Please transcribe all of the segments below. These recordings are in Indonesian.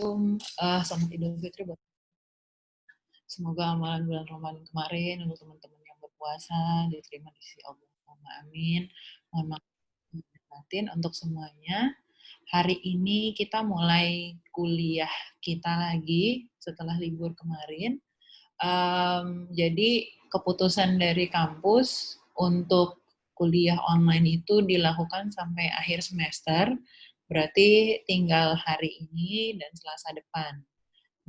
Selamat Idul Fitri buat semoga amalan bulan Ramadan kemarin untuk teman-teman yang berpuasa diterima di sisi Allah. Amin. Mohon maaf batin untuk semuanya. Hari ini kita mulai kuliah kita lagi setelah libur kemarin. Jadi keputusan dari kampus untuk kuliah online itu dilakukan sampai akhir semester. Berarti tinggal hari ini dan Selasa depan.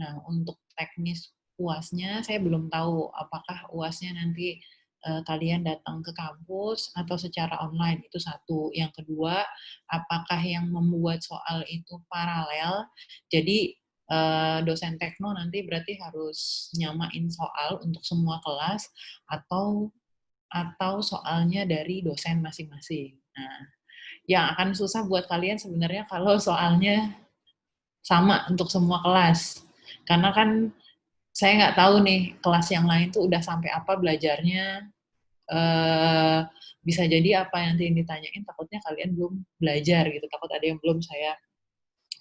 Nah, untuk teknis UASnya saya belum tahu apakah UASnya nanti kalian datang ke kampus atau secara online, itu satu. Yang kedua, apakah yang membuat soal itu paralel, jadi dosen tekno nanti berarti harus nyamain soal untuk semua kelas atau soalnya dari dosen masing-masing. Nah, yang akan susah buat kalian sebenarnya kalau soalnya sama untuk semua kelas. Karena kan saya nggak tahu nih kelas yang lain tuh udah sampai apa belajarnya. Bisa jadi apa yang nanti ditanyain takutnya kalian belum belajar gitu. Takut ada yang belum saya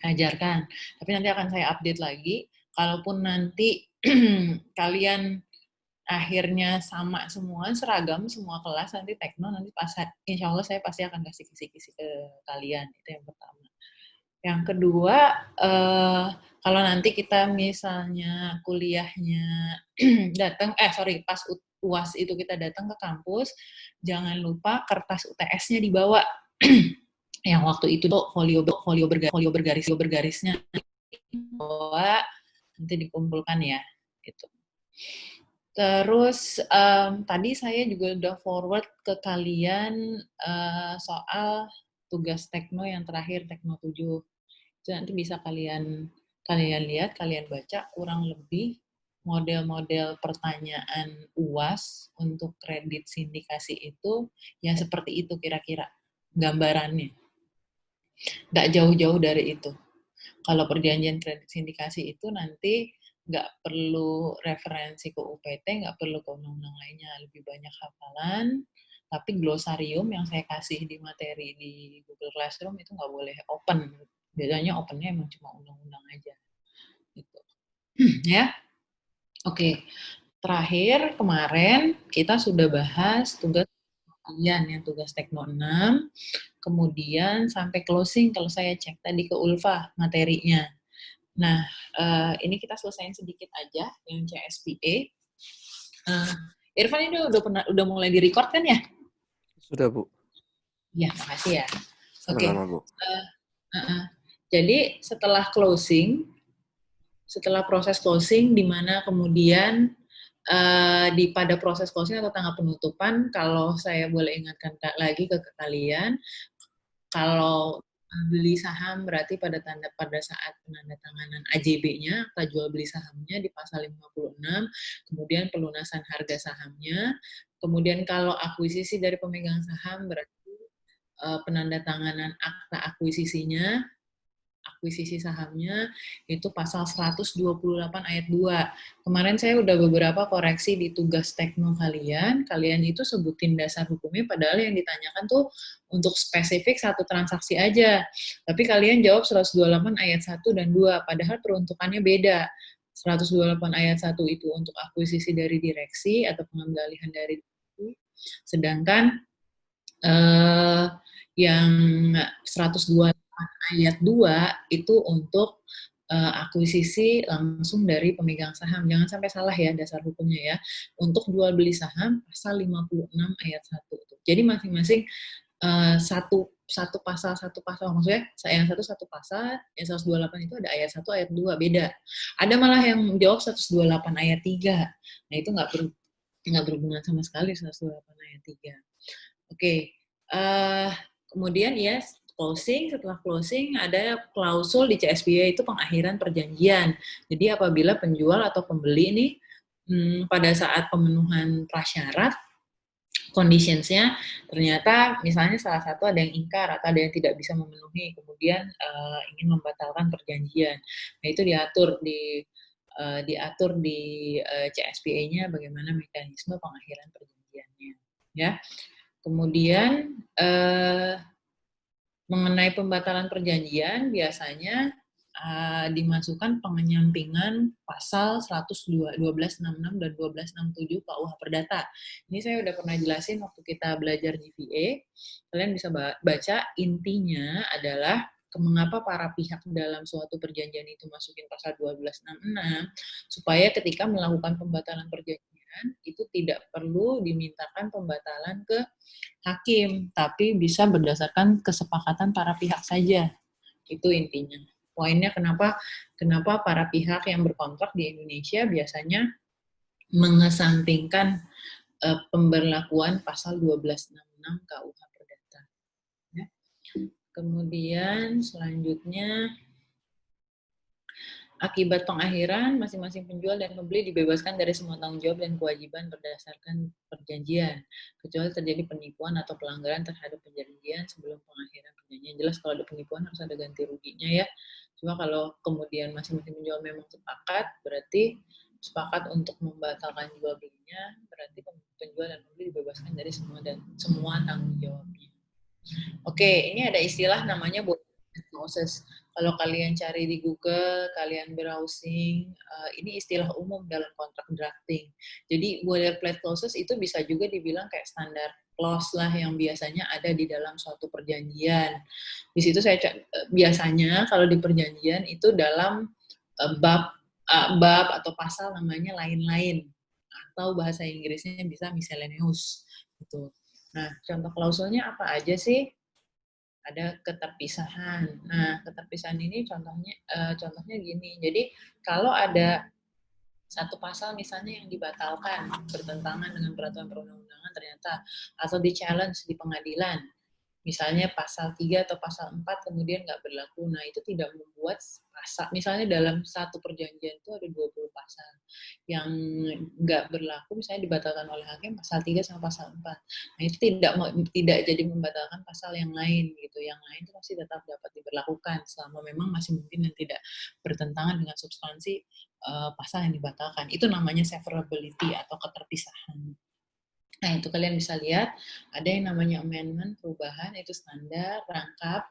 ajarkan. Tapi nanti akan saya update lagi. Kalaupun nanti kalian akhirnya sama semua, seragam semua kelas, nanti tekno, nanti pas insya Allah saya pasti akan kasih kisi-kisi ke kalian. Itu yang pertama. Yang kedua, kalau nanti kita misalnya kuliahnya datang, pas UAS itu kita datang ke kampus, jangan lupa kertas UTS-nya dibawa. Yang waktu itu tuh folio bergarisnya dibawa, nanti dikumpulkan ya. Gitu. Terus tadi saya juga udah forward ke kalian soal tugas tekno yang terakhir, tekno 7. Itu nanti bisa kalian lihat, kalian baca kurang lebih model-model pertanyaan UAS untuk kredit sindikasi itu ya seperti itu kira-kira gambarannya. Nggak jauh-jauh dari itu. Kalau perjanjian kredit sindikasi itu nanti nggak perlu referensi ke UPT, nggak perlu ke undang-undang lainnya, lebih banyak hafalan, tapi glosarium yang saya kasih di materi di Google Classroom itu nggak boleh open. Biasanya opennya emang cuma undang-undang aja. Gitu. Ya, oke. Terakhir, kemarin kita sudah bahas tugas kalian yang tugas Tekno 6, kemudian sampai closing kalau saya cek tadi ke Ulfa materinya. Nah, ini kita selesaiin sedikit aja yang CSPA. Irfan ini udah mulai di-record kan ya? Sudah, Bu. Ya, makasih ya. Oke. Sama-sama, Bu. Jadi setelah proses closing, di mana kemudian pada proses closing atau tanggal penutupan, kalau saya boleh ingatkan lagi ke kalian, kalau beli saham berarti pada saat penandatanganan AJB-nya, akta jual beli sahamnya di pasal 56, kemudian pelunasan harga sahamnya, kemudian kalau akuisisi dari pemegang saham berarti penandatanganan akta akuisisi sahamnya itu pasal 128 ayat 2. Kemarin saya udah beberapa koreksi di tugas tekno kalian itu sebutin dasar hukumnya, padahal yang ditanyakan tuh untuk spesifik satu transaksi aja. Tapi kalian jawab 128 ayat 1 dan 2, padahal peruntukannya beda. 128 ayat 1 itu untuk akuisisi dari direksi atau pengambil alihan dari direksi, sedangkan yang 128 ayat 2 itu untuk akuisisi langsung dari pemegang saham. Jangan sampai salah ya dasar hukumnya ya. Untuk jual beli saham pasal 56 ayat 1. Jadi masing-masing satu pasal maksudnya yang satu pasal, yang 128 itu ada ayat 1 ayat 2 beda. Ada malah yang jawab 128 ayat 3. Nah, itu nggak berhubungan sama sekali 128 ayat 3. Oke. Kemudian ya setelah closing ada klausul di CSPA itu pengakhiran perjanjian. Jadi apabila penjual atau pembeli ini pada saat pemenuhan prasyarat conditionsnya ternyata misalnya salah satu ada yang ingkar atau ada yang tidak bisa memenuhi, kemudian ingin membatalkan perjanjian. Nah, itu diatur di CSPA-nya bagaimana mekanisme pengakhiran perjanjiannya, ya. Kemudian mengenai pembatalan perjanjian biasanya dimasukkan penyampingan pasal 102, 1266 dan 1267 KUH Perdata. Ini saya udah pernah jelasin waktu kita belajar GVA. Kalian bisa baca, intinya adalah mengapa para pihak dalam suatu perjanjian itu masukin pasal 1266, supaya ketika melakukan pembatalan perjanjian, itu tidak perlu dimintakan pembatalan ke hakim, tapi bisa berdasarkan kesepakatan para pihak saja. Itu intinya. Poinnya kenapa para pihak yang berkontrak di Indonesia biasanya mengesampingkan pemberlakuan pasal 1266 KUH Perdata. Ya. Kemudian selanjutnya, akibat pengakhiran, masing-masing penjual dan pembeli dibebaskan dari semua tanggung jawab dan kewajiban berdasarkan perjanjian, kecuali terjadi penipuan atau pelanggaran terhadap perjanjian sebelum pengakhiran perjanjian. Jelas kalau ada penipuan harus ada ganti ruginya ya. Cuma kalau kemudian masing-masing penjual memang sepakat, berarti sepakat untuk membatalkan jual belinya, berarti penjual dan pembeli dibebaskan dari semua tanggung jawabnya. Oke, ini ada istilah namanya boilerplate clauses. Kalau kalian cari di Google, kalian browsing, ini istilah umum dalam kontrak drafting. Jadi boilerplate clauses itu bisa juga dibilang kayak standar clause lah yang biasanya ada di dalam suatu perjanjian. Di situ saya biasanya kalau di perjanjian itu dalam bab atau pasal namanya lain-lain, atau bahasa Inggrisnya bisa miscellaneous gitu. Nah, contoh klausulnya apa aja sih? Ada keterpisahan. Nah, keterpisahan ini contohnya gini. Jadi, kalau ada satu pasal misalnya yang dibatalkan, bertentangan dengan peraturan perundang-undangan ternyata, atau di-challenge di pengadilan, misalnya pasal 3 atau pasal 4 kemudian nggak berlaku. Nah, itu tidak membuat pasal, misalnya dalam satu perjanjian itu ada 20 pasal yang nggak berlaku, misalnya dibatalkan oleh hakim pasal 3 sama pasal 4. Nah, itu tidak jadi membatalkan pasal yang lain gitu. Yang lain itu masih tetap dapat diberlakukan selama memang masih mungkin dan tidak bertentangan dengan substansi pasal yang dibatalkan. Itu namanya severability atau keterpisahan. Nah, itu kalian bisa lihat, ada yang namanya amendment, perubahan, itu standar, rangkap.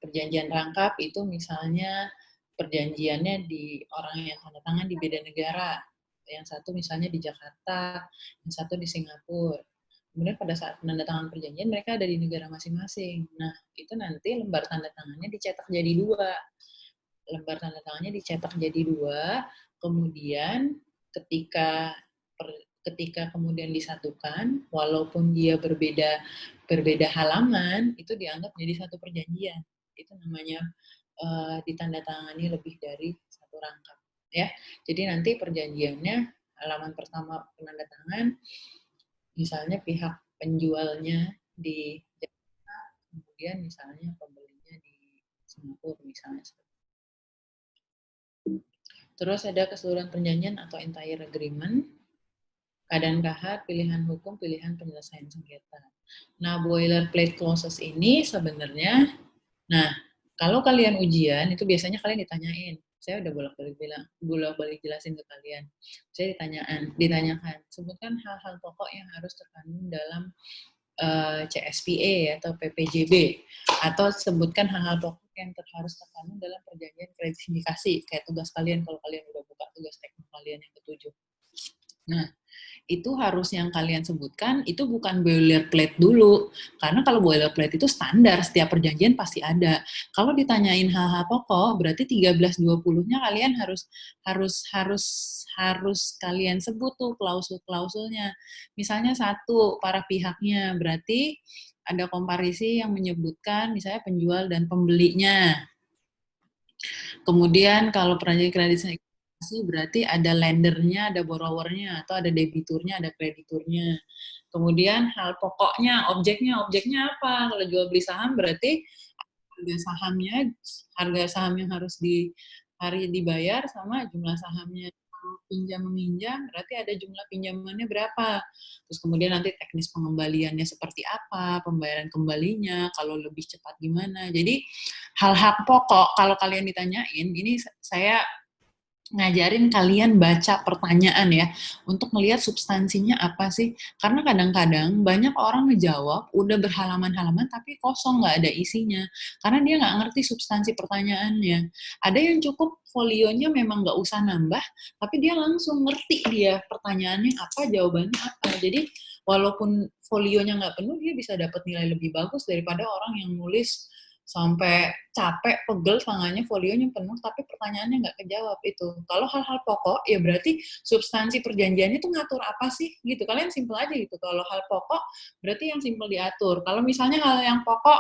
Perjanjian rangkap itu misalnya perjanjiannya di orang yang tanda tangan di beda negara. Yang satu misalnya di Jakarta, yang satu di Singapura. Kemudian pada saat penandatangan perjanjian, mereka ada di negara masing-masing. Nah, itu nanti lembar tanda tangannya dicetak jadi 2. Lembar tanda tangannya dicetak jadi 2, kemudian ketika kemudian disatukan, walaupun dia berbeda halaman, itu dianggap jadi satu perjanjian. Itu namanya ditandatangani lebih dari satu rangkap. Ya, jadi nanti perjanjiannya halaman pertama penandatangan, misalnya pihak penjualnya di Jakarta, kemudian misalnya pembelinya di Singapura misalnya. Terus ada keseluruhan perjanjian atau entire agreement, keadaan kahar, pilihan hukum, pilihan penyelesaian sengketa. Nah, boilerplate clauses ini sebenarnya, nah, kalau kalian ujian, itu biasanya kalian ditanyain. Saya udah bolak-balik jelasin ke kalian. Saya ditanyakan, sebutkan hal-hal pokok yang harus terkandung dalam CSPA atau PPJB, atau sebutkan hal-hal pokok yang harus terkandung dalam perjanjian kredit sindikasi, kayak tugas kalian kalau kalian udah buka tugas teknik kalian yang ke-7. Nah, itu harus yang kalian sebutkan, itu bukan boilerplate dulu. Karena kalau boilerplate itu standar, setiap perjanjian pasti ada. Kalau ditanyain hal-hal pokok, berarti 13-20-nya kalian harus kalian sebut tuh klausul-klausulnya. Misalnya satu, para pihaknya, berarti ada komparisi yang menyebutkan misalnya penjual dan pembelinya. Kemudian kalau perjanjian kredit berarti ada lendernya, ada borrowernya, atau ada debiturnya, ada krediturnya. Kemudian hal pokoknya, objeknya apa? Kalau jual beli saham berarti harga saham yang harus dibayar sama jumlah sahamnya. Kalau pinjam meminjam berarti ada jumlah pinjamannya berapa. Terus kemudian nanti teknis pengembaliannya seperti apa, pembayaran kembalinya, kalau lebih cepat gimana. Jadi hal-hal pokok kalau kalian ditanyain, ini saya ngajarin kalian baca pertanyaan ya, untuk melihat substansinya apa sih. Karena kadang-kadang banyak orang ngejawab, udah berhalaman-halaman tapi kosong, nggak ada isinya. Karena dia nggak ngerti substansi pertanyaannya. Ada yang cukup folionya memang nggak usah nambah, tapi dia langsung ngerti dia pertanyaannya apa, jawabannya apa. Jadi walaupun folionya nggak penuh, dia bisa dapat nilai lebih bagus daripada orang yang nulis sampai capek, pegel tangannya, folionya penuh, tapi pertanyaannya nggak kejawab itu. Kalau hal-hal pokok, ya berarti substansi perjanjiannya itu ngatur apa sih, gitu. Kalian simpel aja gitu. Kalau hal pokok, berarti yang simpel diatur. Kalau misalnya hal yang pokok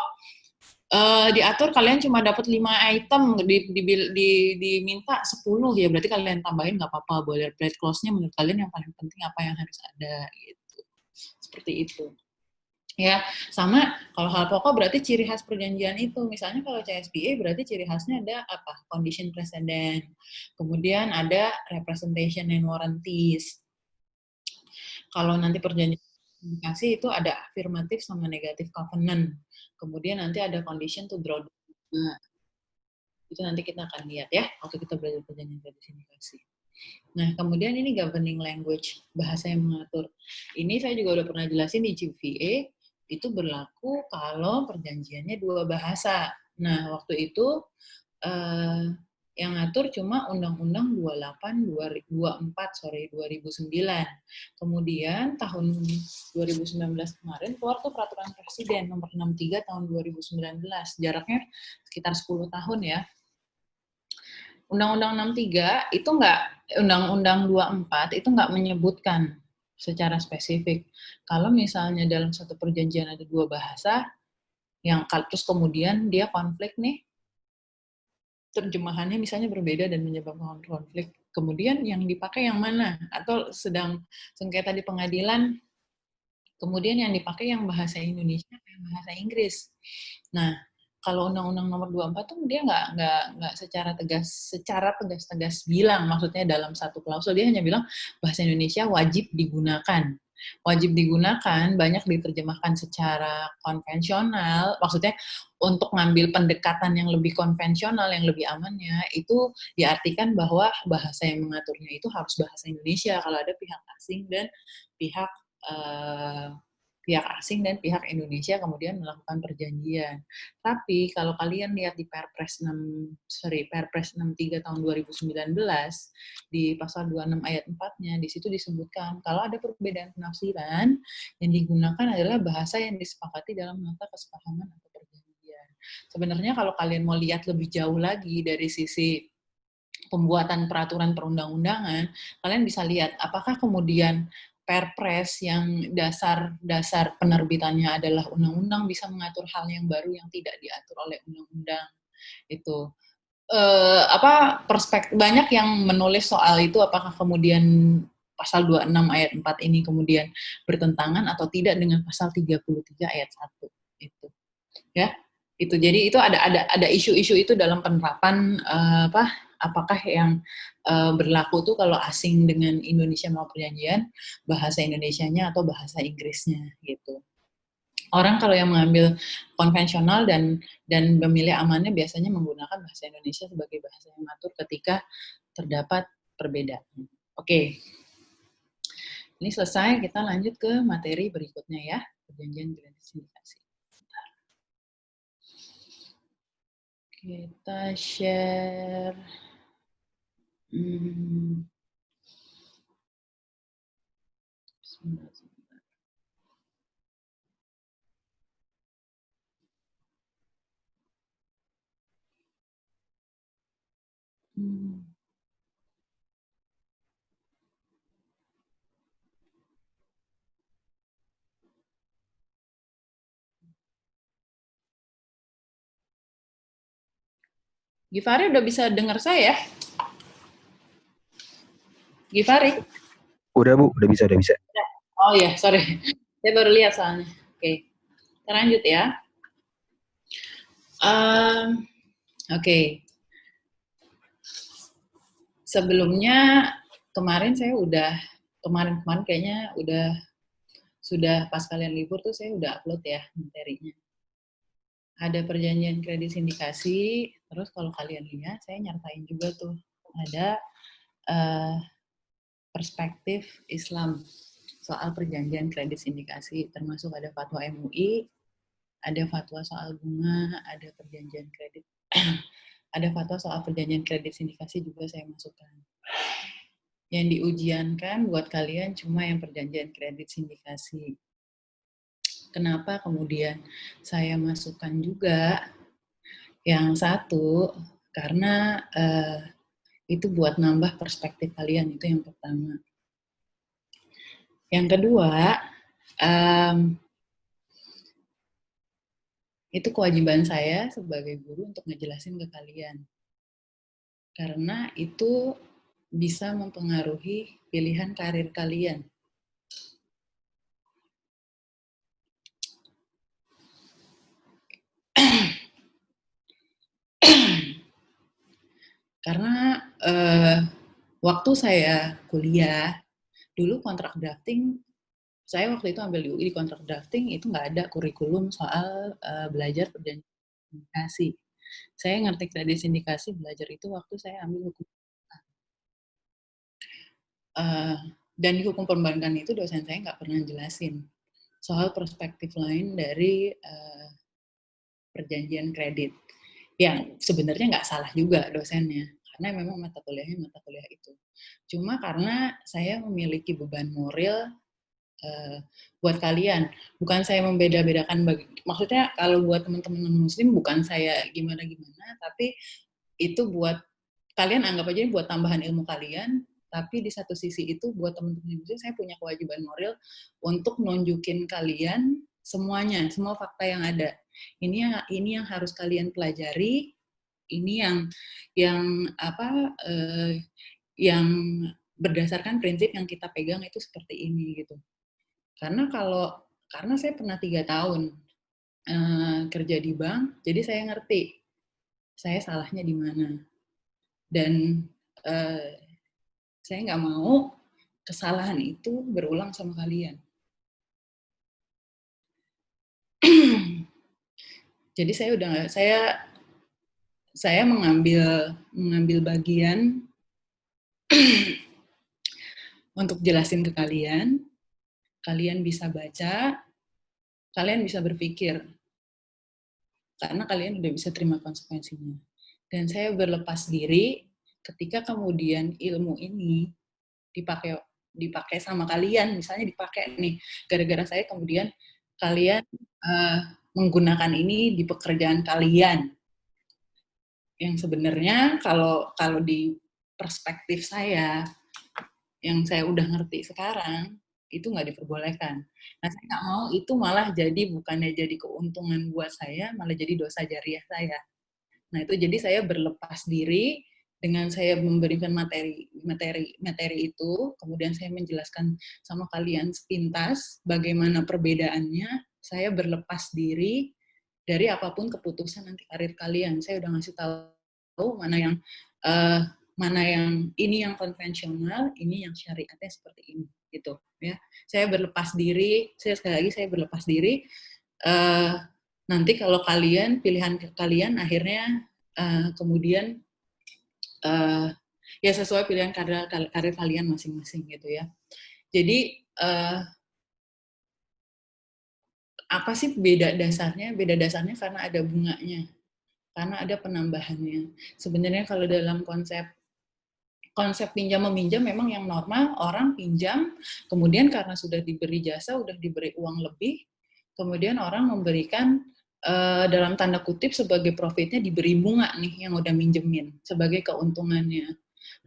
diatur, kalian cuma dapat 5 item, diminta 10, ya berarti kalian tambahin nggak apa-apa. Boilerplate clause-nya menurut kalian yang paling penting apa yang harus ada, gitu. Seperti itu. Ya, sama kalau hal pokok berarti ciri khas perjanjian itu. Misalnya kalau CSPA berarti ciri khasnya ada apa? Condition precedent. Kemudian ada representation and warranties. Kalau nanti perjanjian komunikasi itu ada affirmative sama negative covenant. Kemudian nanti ada condition to draw. Nah, itu nanti kita akan lihat ya waktu kita belajar perjanjian komunikasi. Nah, kemudian ini governing language, bahasa yang mengatur. Ini saya juga udah pernah jelasin di GVA, itu berlaku kalau perjanjiannya dua bahasa. Nah, waktu itu yang ngatur cuma Undang-Undang 2009. Kemudian tahun 2019 kemarin keluar tuh Peraturan Presiden nomor 63 tahun 2019. Jaraknya sekitar 10 tahun ya. Undang-Undang 63 itu Undang-Undang 24 itu nggak menyebutkan secara spesifik. Kalau misalnya dalam satu perjanjian ada dua bahasa, yang terus kemudian dia konflik nih, terjemahannya misalnya berbeda dan menyebabkan konflik. Kemudian yang dipakai yang mana? Atau sedang sengketa di pengadilan, kemudian yang dipakai yang bahasa Indonesia, yang bahasa Inggris. Nah, kalau Undang-Undang Nomor 24 tuh dia nggak secara tegas bilang, maksudnya dalam satu klausul dia hanya bilang bahasa Indonesia wajib digunakan. Wajib digunakan banyak diterjemahkan secara konvensional, maksudnya untuk ngambil pendekatan yang lebih konvensional, yang lebih amannya, itu diartikan bahwa bahasa yang mengaturnya itu harus bahasa Indonesia kalau ada pihak asing dan pihak pihak asing dan pihak Indonesia kemudian melakukan perjanjian. Tapi kalau kalian lihat di Perpres 63 tahun 2019 di pasal 26 ayat 4-nya, di situ disebutkan kalau ada perbedaan penafsiran yang digunakan adalah bahasa yang disepakati dalam nota kesepahaman atau perjanjian. Sebenarnya kalau kalian mau lihat lebih jauh lagi dari sisi pembuatan peraturan perundang-undangan, kalian bisa lihat apakah kemudian Perpres yang dasar penerbitannya adalah undang-undang bisa mengatur hal yang baru yang tidak diatur oleh undang-undang itu. Perspektif banyak yang menulis soal itu, apakah kemudian pasal 26 ayat 4 ini kemudian bertentangan atau tidak dengan pasal 33 ayat 1 itu. Ya. Itu. Jadi itu ada isu-isu itu dalam penerapan apakah yang berlaku tuh kalau asing dengan Indonesia mau perjanjian bahasa Indonesianya atau bahasa Inggrisnya gitu. Orang kalau yang mengambil konvensional dan memilih amannya biasanya menggunakan bahasa Indonesia sebagai bahasa yang mengatur ketika terdapat perbedaan. Oke. Ini selesai, kita lanjut ke materi berikutnya ya, perjanjian gratifikasi. Kita share. Givari udah bisa dengar saya? Givari? Udah Bu, udah bisa. Oh ya, sorry. Saya baru lihat soalnya. Oke, kita lanjut ya. Oke. Sebelumnya kemarin kayaknya sudah pas kalian libur tuh saya udah upload ya materinya. Ada perjanjian kredit sindikasi, terus kalau kalian lihat saya nyertain juga tuh ada perspektif Islam soal perjanjian kredit sindikasi, termasuk ada fatwa MUI, ada fatwa soal bunga, ada perjanjian kredit, ada fatwa soal perjanjian kredit sindikasi juga saya masukkan. Yang diujiankan buat kalian cuma yang perjanjian kredit sindikasi. Kenapa kemudian saya masukkan juga yang satu? Karena itu buat nambah perspektif kalian, itu yang pertama. Yang kedua, itu kewajiban saya sebagai guru untuk ngejelasin ke kalian. Karena itu bisa mempengaruhi pilihan karir kalian. Karena waktu saya kuliah, dulu kontrak drafting, saya waktu itu ambil di UI, di kontrak drafting itu nggak ada kurikulum soal belajar perjanjian sindikasi. Saya ngerti kredit sindikasi, belajar itu waktu saya ambil hukum. Dan di hukum perbankan itu dosen saya nggak pernah jelasin soal perspektif lain dari perjanjian kredit. Yang sebenarnya nggak salah juga dosennya, karena memang mata kuliahnya mata kuliah itu. Cuma karena saya memiliki beban moral buat kalian. Bukan saya membeda-bedakan, maksudnya kalau buat teman-teman muslim bukan saya gimana-gimana, tapi itu buat kalian, anggap aja buat tambahan ilmu kalian, tapi di satu sisi itu buat teman-teman muslim saya punya kewajiban moral untuk nunjukin kalian semuanya, semua fakta yang ada. Ini yang harus kalian pelajari, ini yang berdasarkan prinsip yang kita pegang itu seperti ini gitu. Karena saya pernah 3 tahun kerja di bank, jadi saya ngerti saya salahnya di mana. Dan saya nggak mau kesalahan itu berulang sama kalian. Jadi saya mengambil bagian untuk jelasin ke kalian. Kalian bisa baca, kalian bisa berpikir, karena kalian udah bisa terima konsekuensinya. Dan saya berlepas diri ketika kemudian ilmu ini dipakai sama kalian, misalnya dipakai nih, gara-gara saya kemudian kalian menggunakan ini di pekerjaan kalian. Yang sebenarnya kalau di perspektif saya, yang saya udah ngerti sekarang, itu nggak diperbolehkan. Nah, saya nggak mau itu malah bukannya jadi keuntungan buat saya, malah jadi dosa jariah saya. Nah, itu jadi saya berlepas diri dengan saya memberikan materi itu, kemudian saya menjelaskan sama kalian sepintas bagaimana perbedaannya, saya berlepas diri dari apapun keputusan nanti karir kalian. Saya udah ngasih tahu mana yang ini yang konvensional, ini yang syariatnya seperti ini, gitu ya. Saya berlepas diri, sekali lagi saya berlepas diri. Nanti kalau pilihan kalian akhirnya kemudian ya sesuai pilihan karir kalian masing-masing gitu ya. Jadi apa sih beda dasarnya? Beda dasarnya karena ada bunganya, karena ada penambahannya. Sebenarnya kalau dalam konsep pinjam meminjam memang yang normal orang pinjam, kemudian karena sudah diberi jasa, udah diberi uang lebih, kemudian orang memberikan dalam tanda kutip sebagai profitnya diberi bunga nih yang udah minjemin sebagai keuntungannya.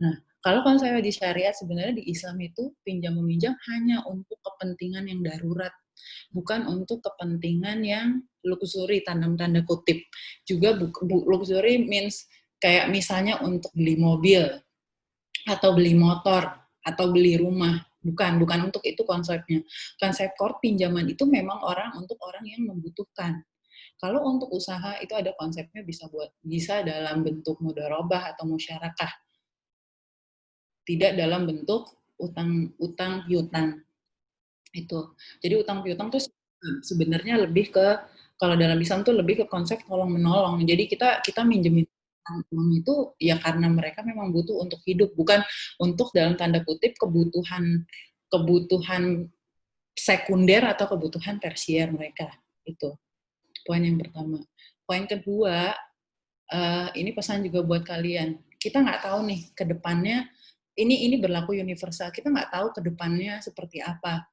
Nah, kalau saya di syariat sebenarnya di Islam itu pinjam meminjam hanya untuk kepentingan yang darurat, bukan untuk kepentingan yang luxury tanda kutip. Juga luxury means kayak misalnya untuk beli mobil atau beli motor atau beli rumah. Bukan untuk itu konsepnya. Konsep core pinjaman itu memang untuk orang yang membutuhkan. Kalau untuk usaha itu ada konsepnya bisa dalam bentuk mudharabah atau musyarakah. Tidak dalam bentuk utang piutang. Itu. Jadi utang piutang tuh sebenarnya lebih ke, kalau dalam Islam tuh lebih ke konsep tolong menolong. Jadi kita minjemin uang itu ya karena mereka memang butuh untuk hidup, bukan untuk dalam tanda kutip kebutuhan sekunder atau kebutuhan tersier mereka. Itu poin yang pertama. Poin kedua, ini pesan juga buat kalian. Kita nggak tahu nih ke depannya, ini berlaku universal. Kita nggak tahu ke depannya seperti apa.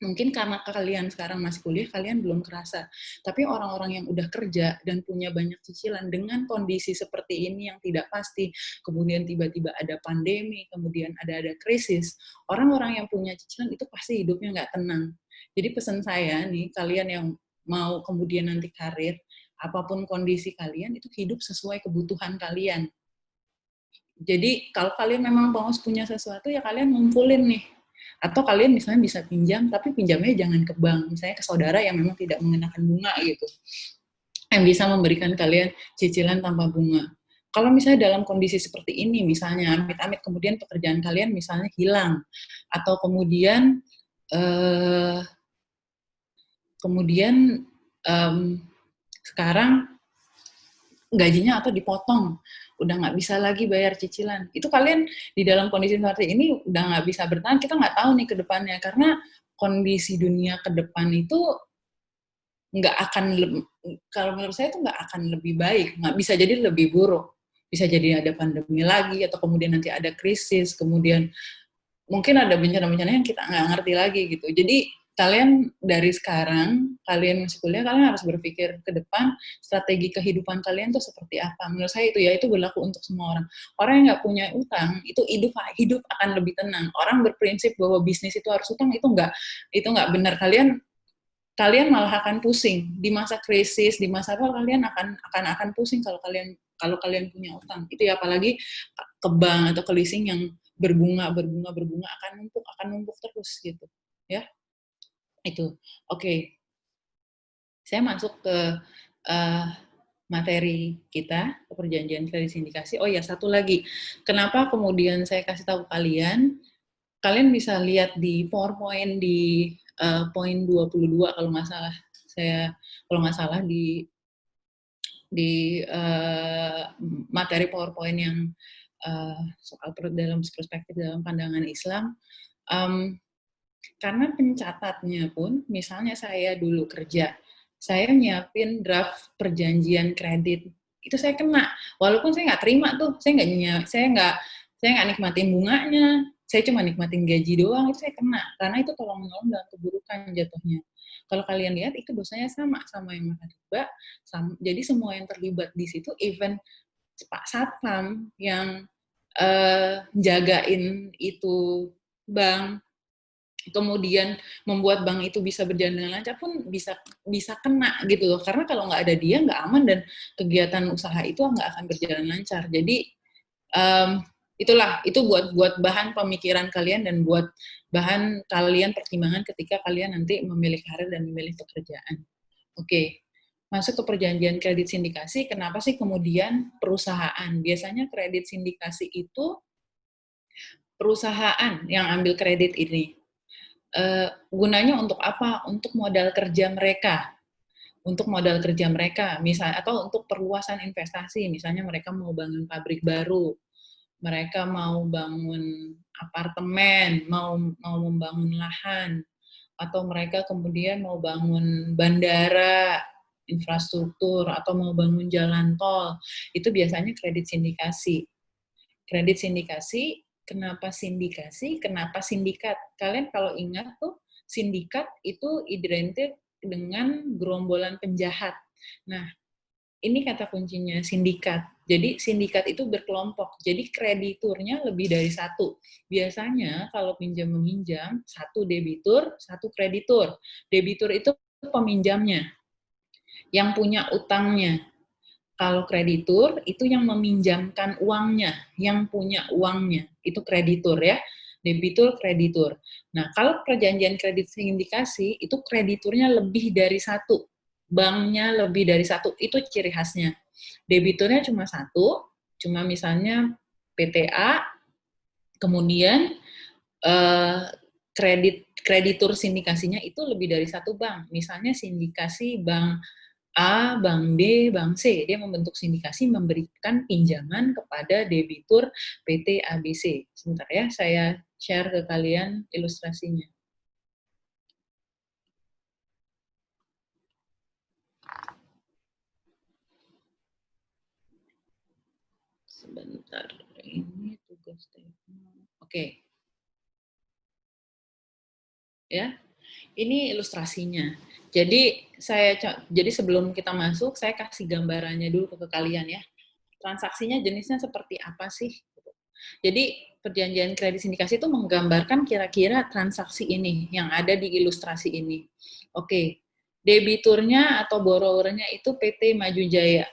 Mungkin karena kalian sekarang masih kuliah, kalian belum kerasa. Tapi orang-orang yang udah kerja dan punya banyak cicilan dengan kondisi seperti ini yang tidak pasti, kemudian tiba-tiba ada pandemi, kemudian ada krisis, orang-orang yang punya cicilan itu pasti hidupnya nggak tenang. Jadi pesan saya nih, kalian yang mau kemudian nanti karir, apapun kondisi kalian, itu hidup sesuai kebutuhan kalian. Jadi kalau kalian memang mau punya sesuatu, ya kalian ngumpulin nih. Atau kalian misalnya bisa pinjam, tapi pinjamnya jangan ke bank, misalnya ke saudara yang memang tidak mengenakan bunga gitu, yang bisa memberikan kalian cicilan tanpa bunga. Kalau misalnya dalam kondisi seperti ini, misalnya amit-amit kemudian pekerjaan kalian misalnya hilang, atau kemudian sekarang gajinya atau dipotong, udah nggak bisa lagi bayar cicilan. Itu kalian di dalam kondisi seperti ini udah nggak bisa bertahan, kita nggak tahu nih ke depannya, karena kondisi dunia ke depan itu nggak akan, kalau menurut saya itu nggak akan lebih baik, nggak bisa jadi lebih buruk. Bisa jadi ada pandemi lagi, atau kemudian nanti ada krisis, kemudian mungkin ada bencana-bencana yang kita nggak ngerti lagi gitu. Jadi kalian dari sekarang, kalian masih kuliah, kalian harus berpikir ke depan strategi kehidupan kalian tuh seperti apa. Menurut saya itu ya, itu berlaku untuk semua orang. Orang yang nggak punya utang, itu hidup akan lebih tenang. Orang berprinsip bahwa bisnis itu harus utang, itu nggak benar. Kalian malah akan pusing di masa krisis, di masa apa, kalian akan pusing kalau kalian punya utang. Itu ya, apalagi ke bank atau ke leasing yang berbunga akan numpuk terus gitu ya. Itu oke. Saya masuk ke materi kita, ke perjanjian kredit sindikasi. Oh ya, satu lagi, kenapa kemudian saya kasih tahu kalian bisa lihat di PowerPoint di poin 22 kalau nggak salah di materi PowerPoint yang soal dalam perspektif dalam pandangan Islam. Karena pencatatnya pun, misalnya saya dulu kerja, saya nyiapin draft perjanjian kredit, itu saya kena, walaupun saya nggak terima tuh, saya nggak nikmatin bunganya, saya cuma nikmatin gaji doang, itu saya kena, karena itu tolong menolong dalam keburukan jatuhnya. Kalau kalian lihat, itu dosanya sama yang makan riba, jadi semua yang terlibat di situ, even Pak Satpam yang jagain itu bank, kemudian membuat bank itu bisa berjalan dengan lancar pun bisa kena gitu loh, karena kalau nggak ada dia nggak aman dan kegiatan usaha itu nggak akan berjalan lancar. Jadi itu buat bahan pemikiran kalian dan buat bahan kalian pertimbangan ketika kalian nanti memilih karir dan memilih pekerjaan. Oke. Masuk ke perjanjian kredit sindikasi, kenapa sih kemudian perusahaan? Biasanya kredit sindikasi itu perusahaan yang ambil kredit ini. Gunanya untuk apa? Untuk modal kerja mereka. Misalnya, atau untuk perluasan investasi. Misalnya mereka mau bangun pabrik baru, mereka mau bangun apartemen, mau membangun lahan, atau mereka kemudian mau bangun bandara, infrastruktur, atau mau bangun jalan tol. Itu biasanya kredit sindikasi. Kredit sindikasi, kenapa sindikasi? Kenapa sindikat? Kalian kalau ingat tuh, sindikat itu identik dengan gerombolan penjahat. Nah, ini kata kuncinya, sindikat. Jadi sindikat itu berkelompok. Jadi krediturnya lebih dari satu. Biasanya kalau pinjam meminjam, satu debitur, satu kreditur. Debitur itu peminjamnya, yang punya utangnya. Kalau kreditur itu yang meminjamkan uangnya, yang punya uangnya, itu kreditur ya. Debitur, kreditur. Nah, kalau perjanjian kredit sindikasi itu krediturnya lebih dari satu, banknya lebih dari satu, itu ciri khasnya. Debiturnya cuma satu, cuma misalnya PTA, kemudian kreditur sindikasinya itu lebih dari satu bank. Misalnya sindikasi bank A, Bank B, Bank C. Dia membentuk sindikasi memberikan pinjaman kepada debitur PT ABC. Sebentar ya, saya share ke kalian ilustrasinya. Sebentar, ini tugas tema. Oke. Ya, ini ilustrasinya. Jadi sebelum kita masuk, saya kasih gambarannya dulu ke kalian ya. Transaksinya jenisnya seperti apa sih? Jadi perjanjian kredit sindikasi itu menggambarkan kira-kira transaksi ini yang ada di ilustrasi ini. Oke, debiturnya atau borrowernya itu PT Maju Jaya.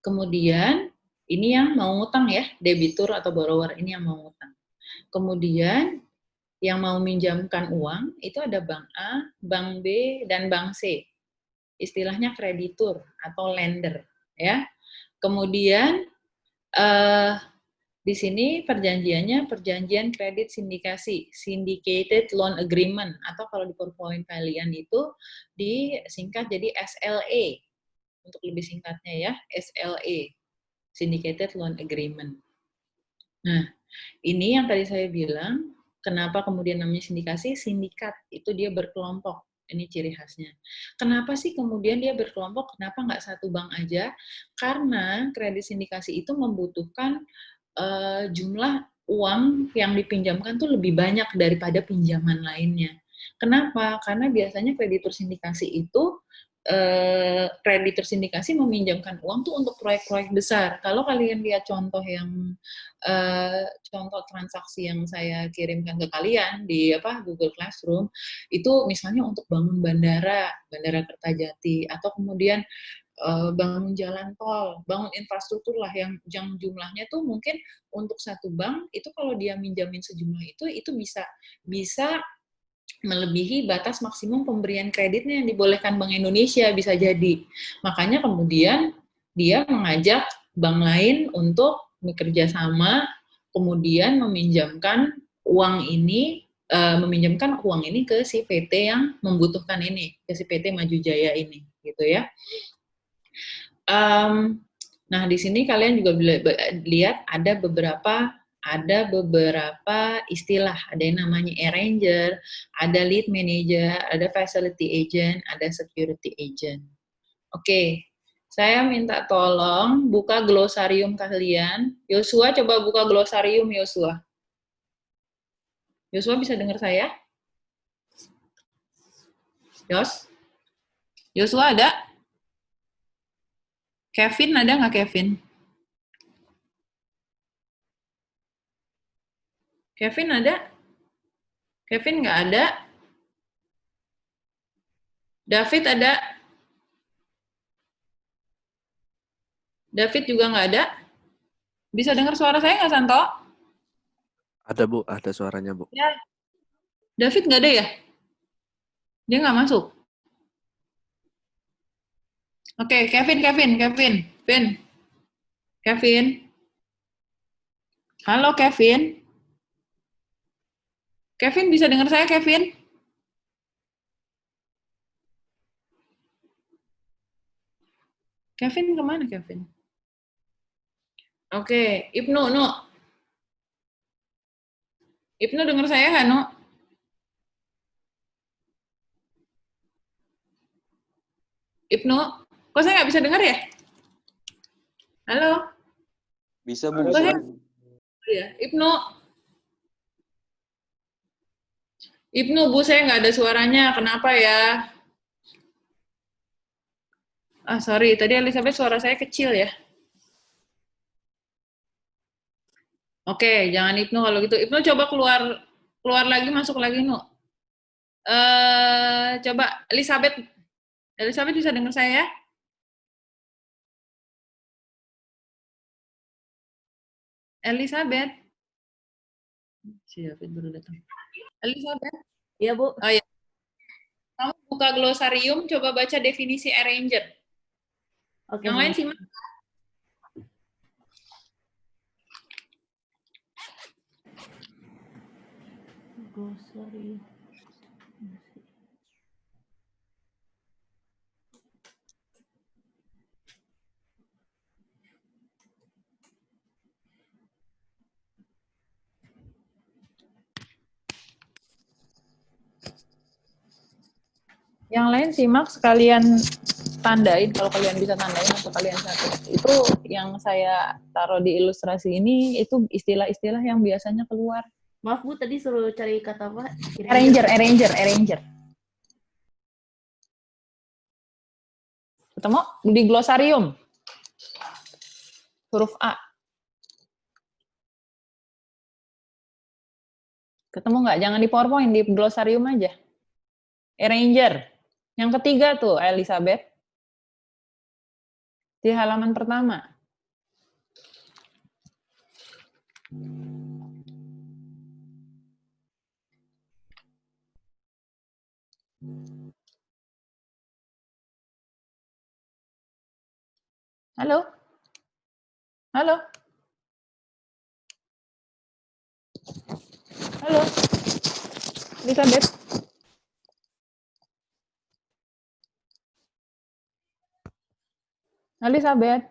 Kemudian ini yang mau ngutang ya, debitur atau borrower ini yang mau ngutang. Kemudian yang mau minjamkan uang itu ada Bank A, Bank B, dan Bank C. Istilahnya kreditur atau lender ya. Kemudian di sini perjanjiannya perjanjian kredit sindikasi, syndicated loan agreement, atau kalau di PowerPoint kalian itu disingkat jadi SLA, untuk lebih singkatnya ya, SLA, syndicated loan agreement. Nah, ini yang tadi saya bilang, kenapa kemudian namanya sindikasi? Sindikat, itu dia berkelompok. Ini ciri khasnya. Kenapa sih kemudian dia berkelompok? Kenapa nggak satu bank aja? Karena kredit sindikasi itu membutuhkan jumlah uang yang dipinjamkan tuh lebih banyak daripada pinjaman lainnya. Kenapa? Karena biasanya kreditur sindikasi itu kreditur sindikasi meminjamkan uang tuh untuk proyek-proyek besar. Kalau kalian lihat contoh transaksi yang saya kirimkan ke kalian di Google Classroom, itu misalnya untuk bangun bandara Kertajati, atau kemudian bangun jalan tol, bangun infrastruktur lah yang jumlahnya tuh mungkin untuk satu bank itu kalau dia minjamin sejumlah itu bisa melebihi batas maksimum pemberian kreditnya yang dibolehkan Bank Indonesia, bisa jadi. Makanya kemudian dia mengajak bank lain untuk bekerja sama, kemudian meminjamkan uang ini ke si PT yang membutuhkan ini, ke si PT Maju Jaya ini, gitu ya. Nah, di sini kalian juga lihat ada beberapa istilah. Ada yang namanya arranger, ada lead manager, ada facility agent, ada security agent. Oke, saya minta tolong buka glosarium kalian. Yosua, coba buka glosarium, Yosua. Yosua bisa dengar saya? Yosua ada? Kevin ada nggak, Kevin? Kevin ada? Kevin nggak ada? David ada? David juga nggak ada? Bisa dengar suara saya nggak, Santo? Ada Bu, ada suaranya Bu. Ya. David nggak ada ya? Dia nggak masuk. Oke, Kevin. Halo, Kevin. Kevin bisa dengar saya, Kevin? Kevin kemana, Kevin? Oke, Ibnu, Ibnu dengar saya nggak, Nu? Ibnu, kok saya nggak bisa dengar ya? Halo? Bisa, Bu. Kok saya... Ya, Ibnu, Bu, saya nggak ada suaranya. Kenapa ya? Sorry, tadi Elizabeth suara saya kecil ya. Oke, jangan Ibnu kalau gitu. Ibnu coba keluar lagi, masuk lagi, Nu. Coba Elizabeth bisa dengar saya? Elizabeth. Si David baru datang. Elizabeth? Iya, Bu. Oh ya. Kamu buka glosarium, coba baca definisi arranger. Oke, Yang lain simak. Glosarium. Yang lain simak sekalian tandain, kalau kalian bisa tandain atau kalian catat. Itu yang saya taruh di ilustrasi ini, itu istilah-istilah yang biasanya keluar. Maaf Bu, tadi suruh cari kata apa? Arranger. Ketemu di glosarium. Huruf A. Ketemu nggak? Jangan di PowerPoint, di glosarium aja. Arranger. Yang ketiga tuh, Elizabeth. Di halaman pertama. Halo? Halo? Halo? Elizabeth? Elizabeth?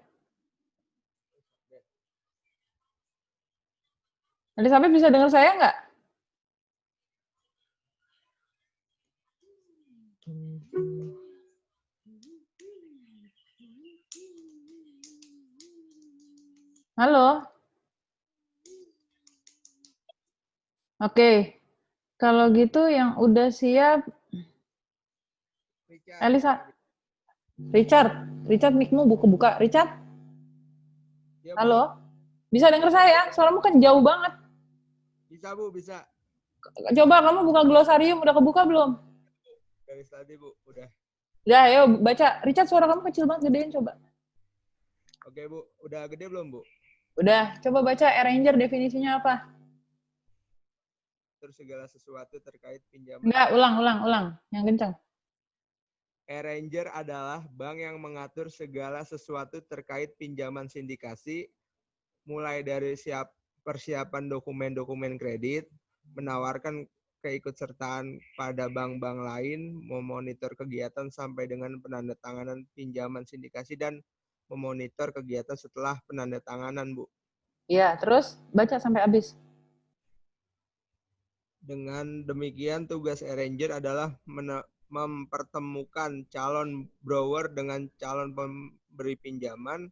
Elizabeth bisa dengar saya nggak? Halo? Oke. Kalau gitu yang udah siap, Elisa. Richard, mic-mu buka. Richard? Ya, Halo? Bisa dengar saya? Suaramu kan jauh banget. Bisa Bu, bisa. Coba kamu buka glosarium, udah kebuka belum? Dari tadi Bu, udah. Udah, ayo baca. Richard, suara kamu kecil banget, gedein coba. Oke Bu, udah gede belum Bu? Udah, coba baca arranger definisinya apa? Terus segala sesuatu terkait pinjaman. Enggak, ulang. Yang kencang. Arranger adalah bank yang mengatur segala sesuatu terkait pinjaman sindikasi, mulai dari persiapan dokumen-dokumen kredit, menawarkan keikutsertaan pada bank-bank lain, memonitor kegiatan sampai dengan penandatanganan pinjaman sindikasi, dan memonitor kegiatan setelah penandatanganan, Bu. Iya, terus baca sampai habis. Dengan demikian, tugas arranger adalah mempertemukan calon borrower dengan calon pemberi pinjaman,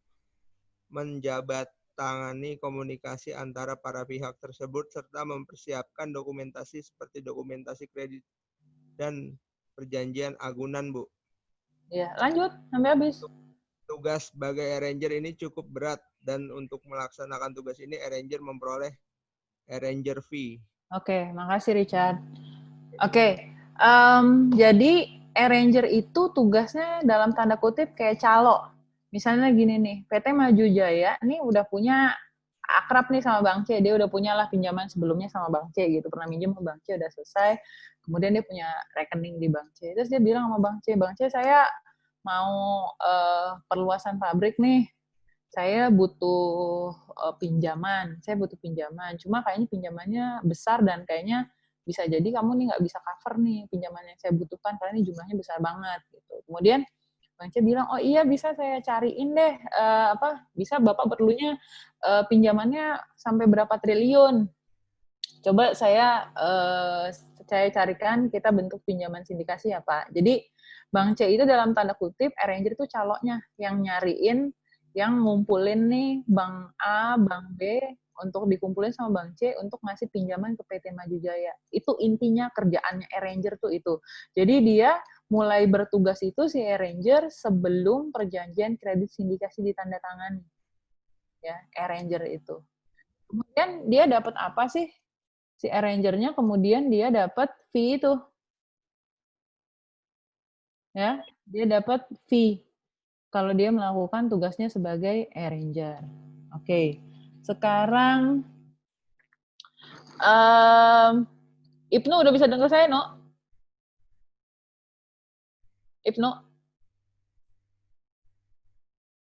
menjabatangani komunikasi antara para pihak tersebut, serta mempersiapkan dokumentasi seperti dokumentasi kredit dan perjanjian agunan, Bu. Iya, lanjut sampai habis. Tugas sebagai arranger ini cukup berat, dan untuk melaksanakan tugas ini, arranger memperoleh arranger fee. Oke, makasih Richard. Oke, jadi arranger itu tugasnya dalam tanda kutip kayak calo. Misalnya gini nih, PT Maju Jaya ini udah punya akrab nih sama Bang C, dia udah punya lah pinjaman sebelumnya sama Bang C gitu, pernah minjem sama Bang C udah selesai, kemudian dia punya rekening di Bang C, terus dia bilang sama Bang C saya mau perluasan pabrik nih, saya butuh pinjaman, cuma kayaknya pinjamannya besar dan kayaknya bisa jadi kamu nih nggak bisa cover nih pinjaman yang saya butuhkan karena ini jumlahnya besar banget gitu. Kemudian Bang C bilang, oh iya bisa saya cariin deh, bisa Bapak perlunya pinjamannya sampai berapa triliun. Coba saya carikan kita bentuk pinjaman sindikasi ya Pak. Jadi Bang C itu dalam tanda kutip arranger itu caloknya yang nyariin, yang ngumpulin nih Bank A, Bank B untuk dikumpulin sama Bang C untuk ngasih pinjaman ke PT Maju Jaya. Itu intinya kerjaannya arranger tuh itu. Jadi dia mulai bertugas itu si arranger sebelum perjanjian kredit sindikasi ditandatangani. Ya, arranger itu. Kemudian dia dapat apa sih? Si arrangernya kemudian dia dapat fee itu. Ya, dia dapat fee kalau dia melakukan tugasnya sebagai arranger. Oke. Sekarang Ibnu udah bisa dengar saya, No? Ibnu?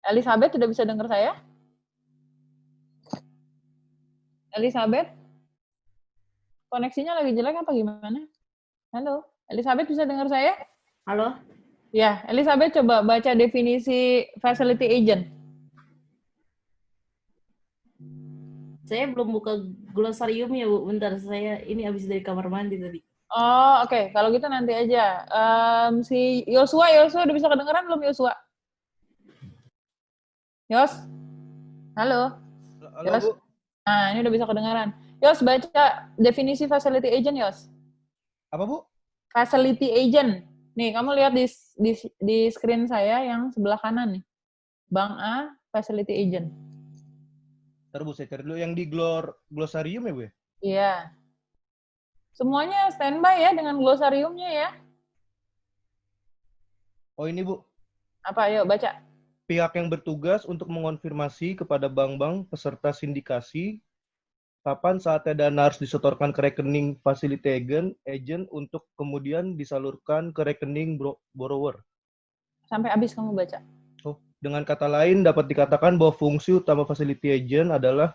Elizabeth udah bisa dengar saya? Elizabeth? Koneksinya lagi jelek apa gimana? Halo? Elizabeth bisa dengar saya? Halo? Ya, Elizabeth coba baca definisi facility agent. Saya belum buka glosarium ya Bu, bentar. Saya ini habis dari kamar mandi tadi. Oh, oke. Kalau gitu nanti aja. Si Yosua udah bisa kedengeran belum Yosua? Yos? Halo? Halo, Yos? Bu. Nah, ini udah bisa kedengaran. Yos, baca definisi facility agent, Yos. Apa, Bu? Facility agent. Nih, kamu lihat di screen saya yang sebelah kanan nih. Bang A, facility agent. Ntar Bu, saya cari dulu yang di glosarium ya, Bu ya? Iya. Semuanya standby ya dengan glosariumnya ya. Oh ini Bu, Apa? Ayo baca. pihak yang bertugas untuk mengonfirmasi kepada bank-bank peserta sindikasi kapan saatnya dana harus disetorkan ke rekening facility agent untuk kemudian disalurkan ke rekening borrower. Sampai habis kamu baca. Oh, dengan kata lain dapat dikatakan bahwa fungsi utama facility agent adalah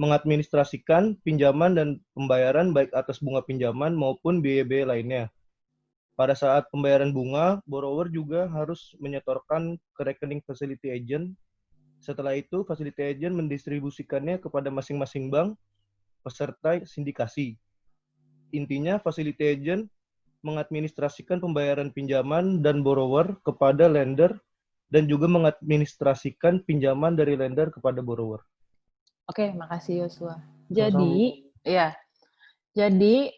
mengadministrasikan pinjaman dan pembayaran baik atas bunga pinjaman maupun biaya-biaya lainnya. Pada saat pembayaran bunga, borrower juga harus menyetorkan ke rekening facility agent. Setelah itu, facility agent mendistribusikannya kepada masing-masing bank peserta sindikasi. Intinya, facility agent mengadministrasikan pembayaran pinjaman dan borrower kepada lender dan juga mengadministrasikan pinjaman dari lender kepada borrower. Oke, makasih Yosua. Sama-sama. Jadi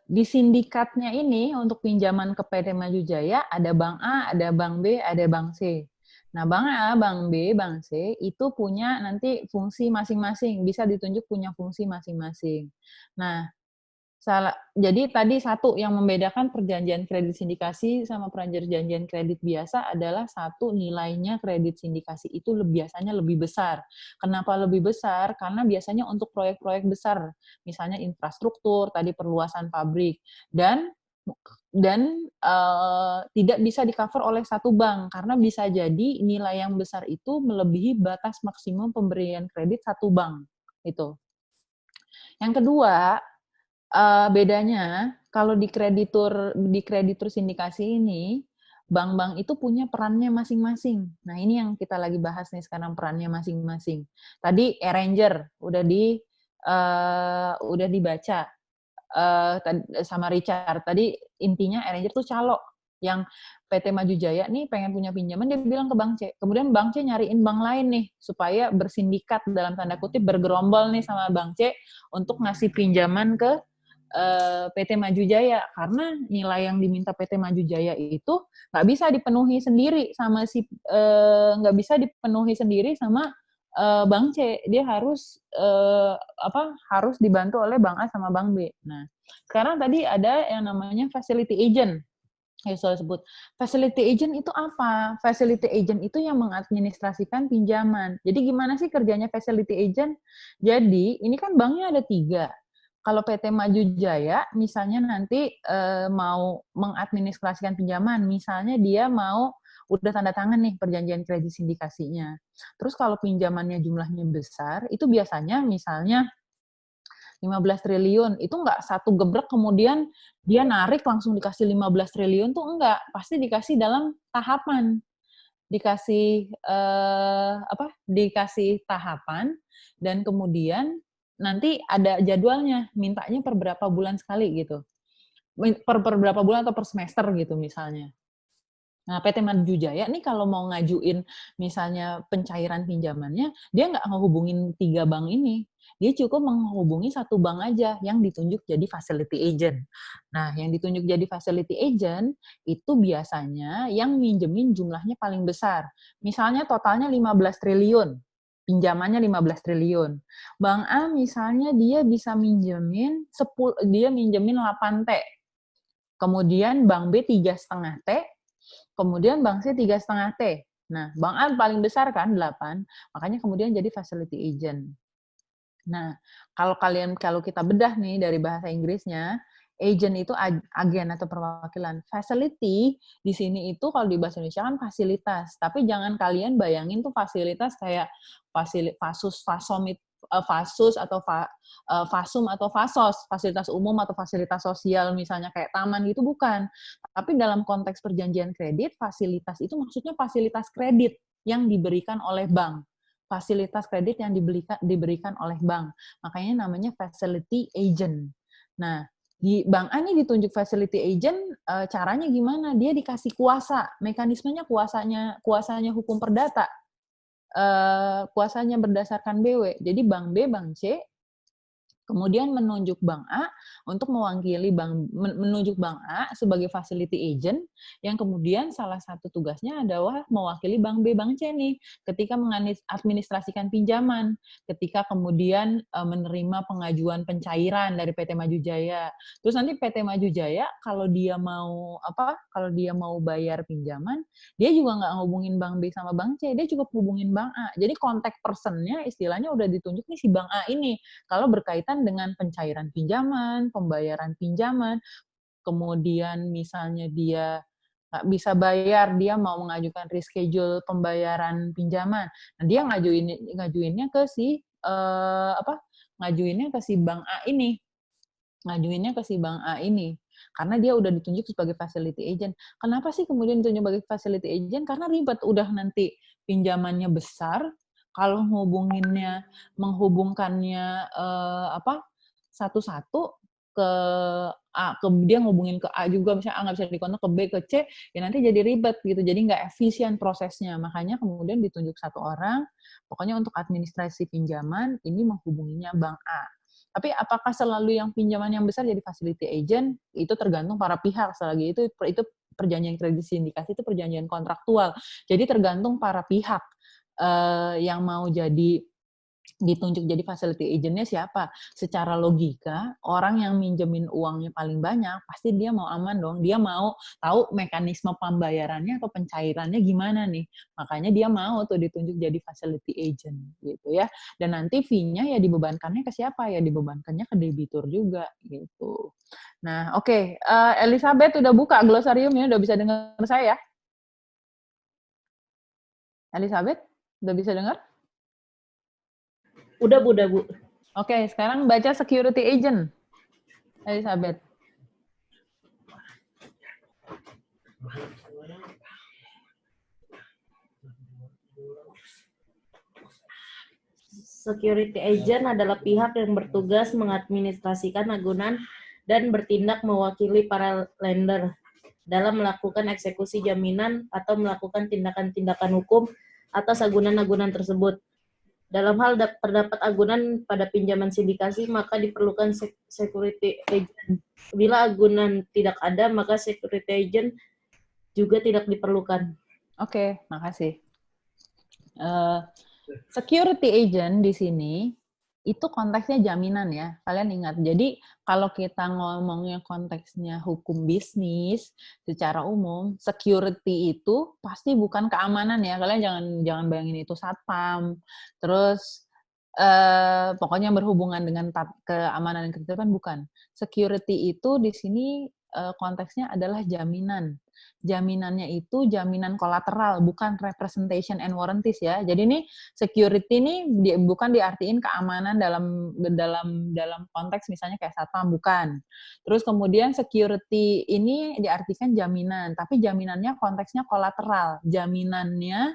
di sindikatnya ini untuk pinjaman ke PT Maju Jaya ada Bank A, ada Bank B, ada Bank C. Nah, Bank A, Bank B, Bank C itu punya nanti fungsi masing-masing, bisa ditunjuk punya fungsi masing-masing. Nah, jadi tadi satu yang membedakan perjanjian kredit sindikasi sama perjanjian kredit biasa adalah satu, nilainya kredit sindikasi itu biasanya lebih besar. Kenapa lebih besar? Karena biasanya untuk proyek-proyek besar, misalnya infrastruktur, tadi perluasan pabrik, dan tidak bisa di-cover oleh satu bank, karena bisa jadi nilai yang besar itu melebihi batas maksimum pemberian kredit satu bank. Itu. Yang kedua, bedanya kalau di kreditur sindikasi ini, bank-bank itu punya perannya masing-masing. Nah, ini yang kita lagi bahas nih sekarang, perannya masing-masing. Tadi arranger udah dibaca sama Richard. Tadi intinya arranger tuh calo yang PT Maju Jaya nih pengen punya pinjaman, dia bilang ke Bank C. Kemudian Bank C nyariin bank lain nih supaya bersindikat dalam tanda kutip, bergerombol nih sama Bank C untuk ngasih pinjaman ke PT Maju Jaya, karena nilai yang diminta PT Maju Jaya itu nggak bisa dipenuhi sendiri sama Bank C. Dia harus dibantu oleh Bank A sama Bank B. Nah, sekarang tadi ada yang namanya facility agent. Saya sebut facility agent itu apa? Facility agent itu yang mengadministrasikan pinjaman. Jadi gimana sih kerjanya facility agent? Jadi ini kan banknya ada 3. Kalau PT Maju Jaya misalnya nanti mau mengadministrasikan pinjaman, misalnya dia mau udah tanda tangan nih perjanjian kredit sindikasinya. Terus kalau pinjamannya jumlahnya besar, itu biasanya misalnya 15 triliun, itu nggak satu gebrek kemudian dia narik langsung dikasih 15 triliun tuh enggak, pasti dikasih dalam tahapan. Dikasih tahapan, dan kemudian nanti ada jadwalnya, mintanya per berapa bulan sekali gitu. Per berapa bulan atau per semester gitu misalnya. Nah, PT Maju Jaya nih kalau mau ngajuin misalnya pencairan pinjamannya, dia nggak ngehubungin 3 bank ini. Dia cukup menghubungi satu bank aja yang ditunjuk jadi facility agent. Nah, yang ditunjuk jadi facility agent itu biasanya yang minjemin jumlahnya paling besar. Misalnya totalnya 15 triliun. Pinjamannya 15 triliun. Bank A misalnya dia bisa minjemin 8 T. Kemudian Bank B 3,5 T. Kemudian Bank C 3,5 T. Nah, Bank A paling besar kan 8, makanya kemudian jadi facility agent. Nah, kalau kita bedah nih dari bahasa Inggrisnya, agent itu agen atau perwakilan. Facility di sini itu kalau di bahasa Indonesia kan fasilitas, tapi jangan kalian bayangin tuh fasilitas kayak Fasus atau Fasum atau Fasos, fasilitas umum atau fasilitas sosial misalnya kayak taman gitu, bukan. Tapi dalam konteks perjanjian kredit, fasilitas itu maksudnya fasilitas kredit yang diberikan oleh bank. Fasilitas kredit yang diberikan oleh bank. Makanya namanya facility agent. Nah, Bank A nih ditunjuk facility agent, caranya gimana? Dia dikasih kuasa, mekanismenya kuasanya hukum perdata, kuasanya berdasarkan BW. Jadi Bank B, Bank C kemudian menunjuk Bank A untuk mewakili menunjuk Bank A sebagai facility agent yang kemudian salah satu tugasnya adalah mewakili Bank B, Bank C nih ketika mengadministrasikan pinjaman, ketika kemudian menerima pengajuan pencairan dari PT Maju Jaya. Terus nanti PT Maju Jaya kalau dia mau bayar pinjaman, dia juga nggak ngehubungin Bank B sama Bank C, dia cukup hubungin Bank A. Jadi kontak personnya istilahnya udah ditunjuk nih si Bank A ini kalau berkaitan dengan pencairan pinjaman, pembayaran pinjaman, kemudian misalnya dia nggak bisa bayar, dia mau mengajukan reschedule pembayaran pinjaman. Nah, dia ngajuinnya ke si ngajuinnya ke si Bank A ini. Ngajuinnya ke si Bank A ini. Karena dia udah ditunjuk sebagai facility agent. Kenapa sih kemudian ditunjuk sebagai facility agent? Karena ribet, udah nanti pinjamannya besar, kalau menghubungkannya satu-satu ke A, dia ngubungin ke A juga, misalnya A nggak bisa dikontak ke B, ke C, ya nanti jadi ribet gitu, jadi nggak efisien prosesnya. Makanya kemudian ditunjuk satu orang, pokoknya untuk administrasi pinjaman, ini menghubunginya Bank A. Tapi apakah selalu yang pinjaman yang besar jadi facility agent? Itu tergantung para pihak. Selagi itu perjanjian kredit sindikasi itu perjanjian kontraktual. Jadi tergantung para pihak yang mau ditunjuk jadi facility agent-nya siapa. Secara logika, orang yang minjemin uangnya paling banyak, pasti dia mau aman dong. Dia mau tahu mekanisme pembayarannya atau pencairannya gimana nih. Makanya dia mau tuh ditunjuk jadi facility agent gitu ya. Dan nanti fee-nya ya dibebankannya ke siapa? Ya dibebankannya ke debitur juga gitu. Nah, oke. Elizabeth udah buka glosariumnya, udah bisa dengar saya? Elizabeth, udah bisa dengar? Udah Bu. Oke, sekarang baca security agent, Elizabeth. Security agent adalah pihak yang bertugas mengadministrasikan agunan dan bertindak mewakili para lender dalam melakukan eksekusi jaminan atau melakukan tindakan-tindakan hukum atas agunan-agunan tersebut. Dalam hal terdapat agunan pada pinjaman sindikasi, maka diperlukan security agent. Bila agunan tidak ada, maka security agent juga tidak diperlukan. Oke, makasih. Security agent di sini itu konteksnya jaminan ya, kalian ingat. Jadi kalau kita ngomongnya konteksnya hukum bisnis secara umum, security itu pasti bukan keamanan ya. Kalian jangan bayangin itu satpam. Terus pokoknya berhubungan dengan keamanan dan ketertiban, bukan. Security itu di sini konteksnya adalah jaminan. Jaminannya itu jaminan kolateral, bukan representation and warranties ya. Jadi ini security ini bukan diartiin keamanan dalam konteks misalnya kayak satpam, bukan. Terus kemudian security ini diartikan jaminan, tapi jaminannya konteksnya kolateral. Jaminannya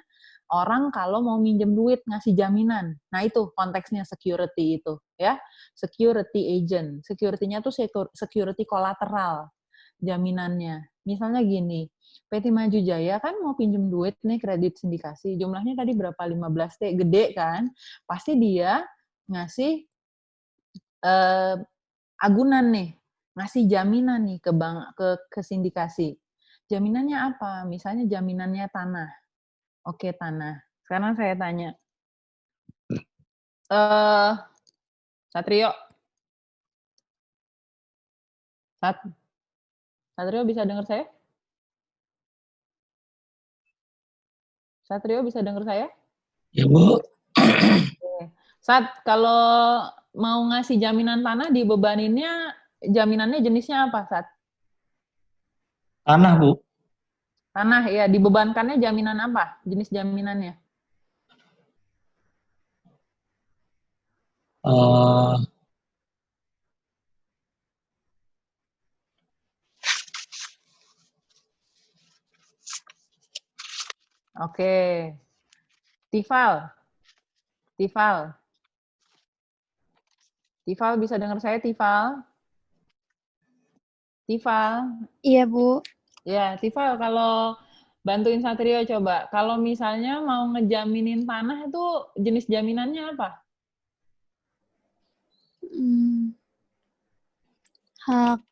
orang kalau mau minjem duit ngasih jaminan. Nah itu konteksnya security itu ya. Security agent. Security-nya tuh security kolateral jaminannya. Misalnya gini, PT Maju Jaya kan mau pinjem duit nih kredit sindikasi. Jumlahnya tadi berapa? 15T, gede kan? Pasti dia ngasih agunan nih, ngasih jaminan nih ke bank ke sindikasi. Jaminannya apa? Misalnya jaminannya tanah. Oke, tanah. Sekarang saya tanya. Satrio. Satrio bisa dengar saya? Satrio bisa dengar saya? Ya, Bu. Sat, kalau mau ngasih jaminan tanah, dibebaninnya jaminannya jenisnya apa, Sat? Tanah, Bu. Tanah, ya. Dibebankannya jaminan apa? Jenis jaminannya? Oke. Tifal. Tifal bisa dengar saya, Tifal? Tifal. Iya, Bu. Ya, Tifal, kalau bantuin Satrio coba. Kalau misalnya mau ngejaminin tanah itu jenis jaminannya apa? Hak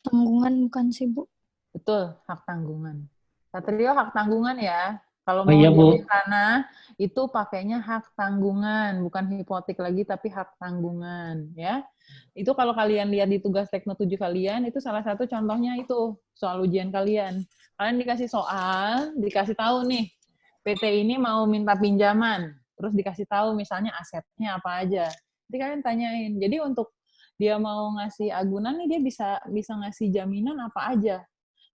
tanggungan bukan sih, Bu? Betul, hak tanggungan. Satrio hak tanggungan ya. Kalau Oh mau iya, Bu. ngejamin tanah, itu pakainya hak tanggungan, bukan hipotek lagi, tapi hak tanggungan, ya. Itu kalau kalian lihat di tugas Tekno 7 kalian, itu salah satu contohnya itu, soal ujian kalian. Kalian dikasih soal, dikasih tahu nih, PT ini mau minta pinjaman, terus dikasih tahu misalnya asetnya apa aja. Nanti kalian tanyain. Jadi untuk dia mau ngasih agunan nih, dia bisa ngasih jaminan apa aja.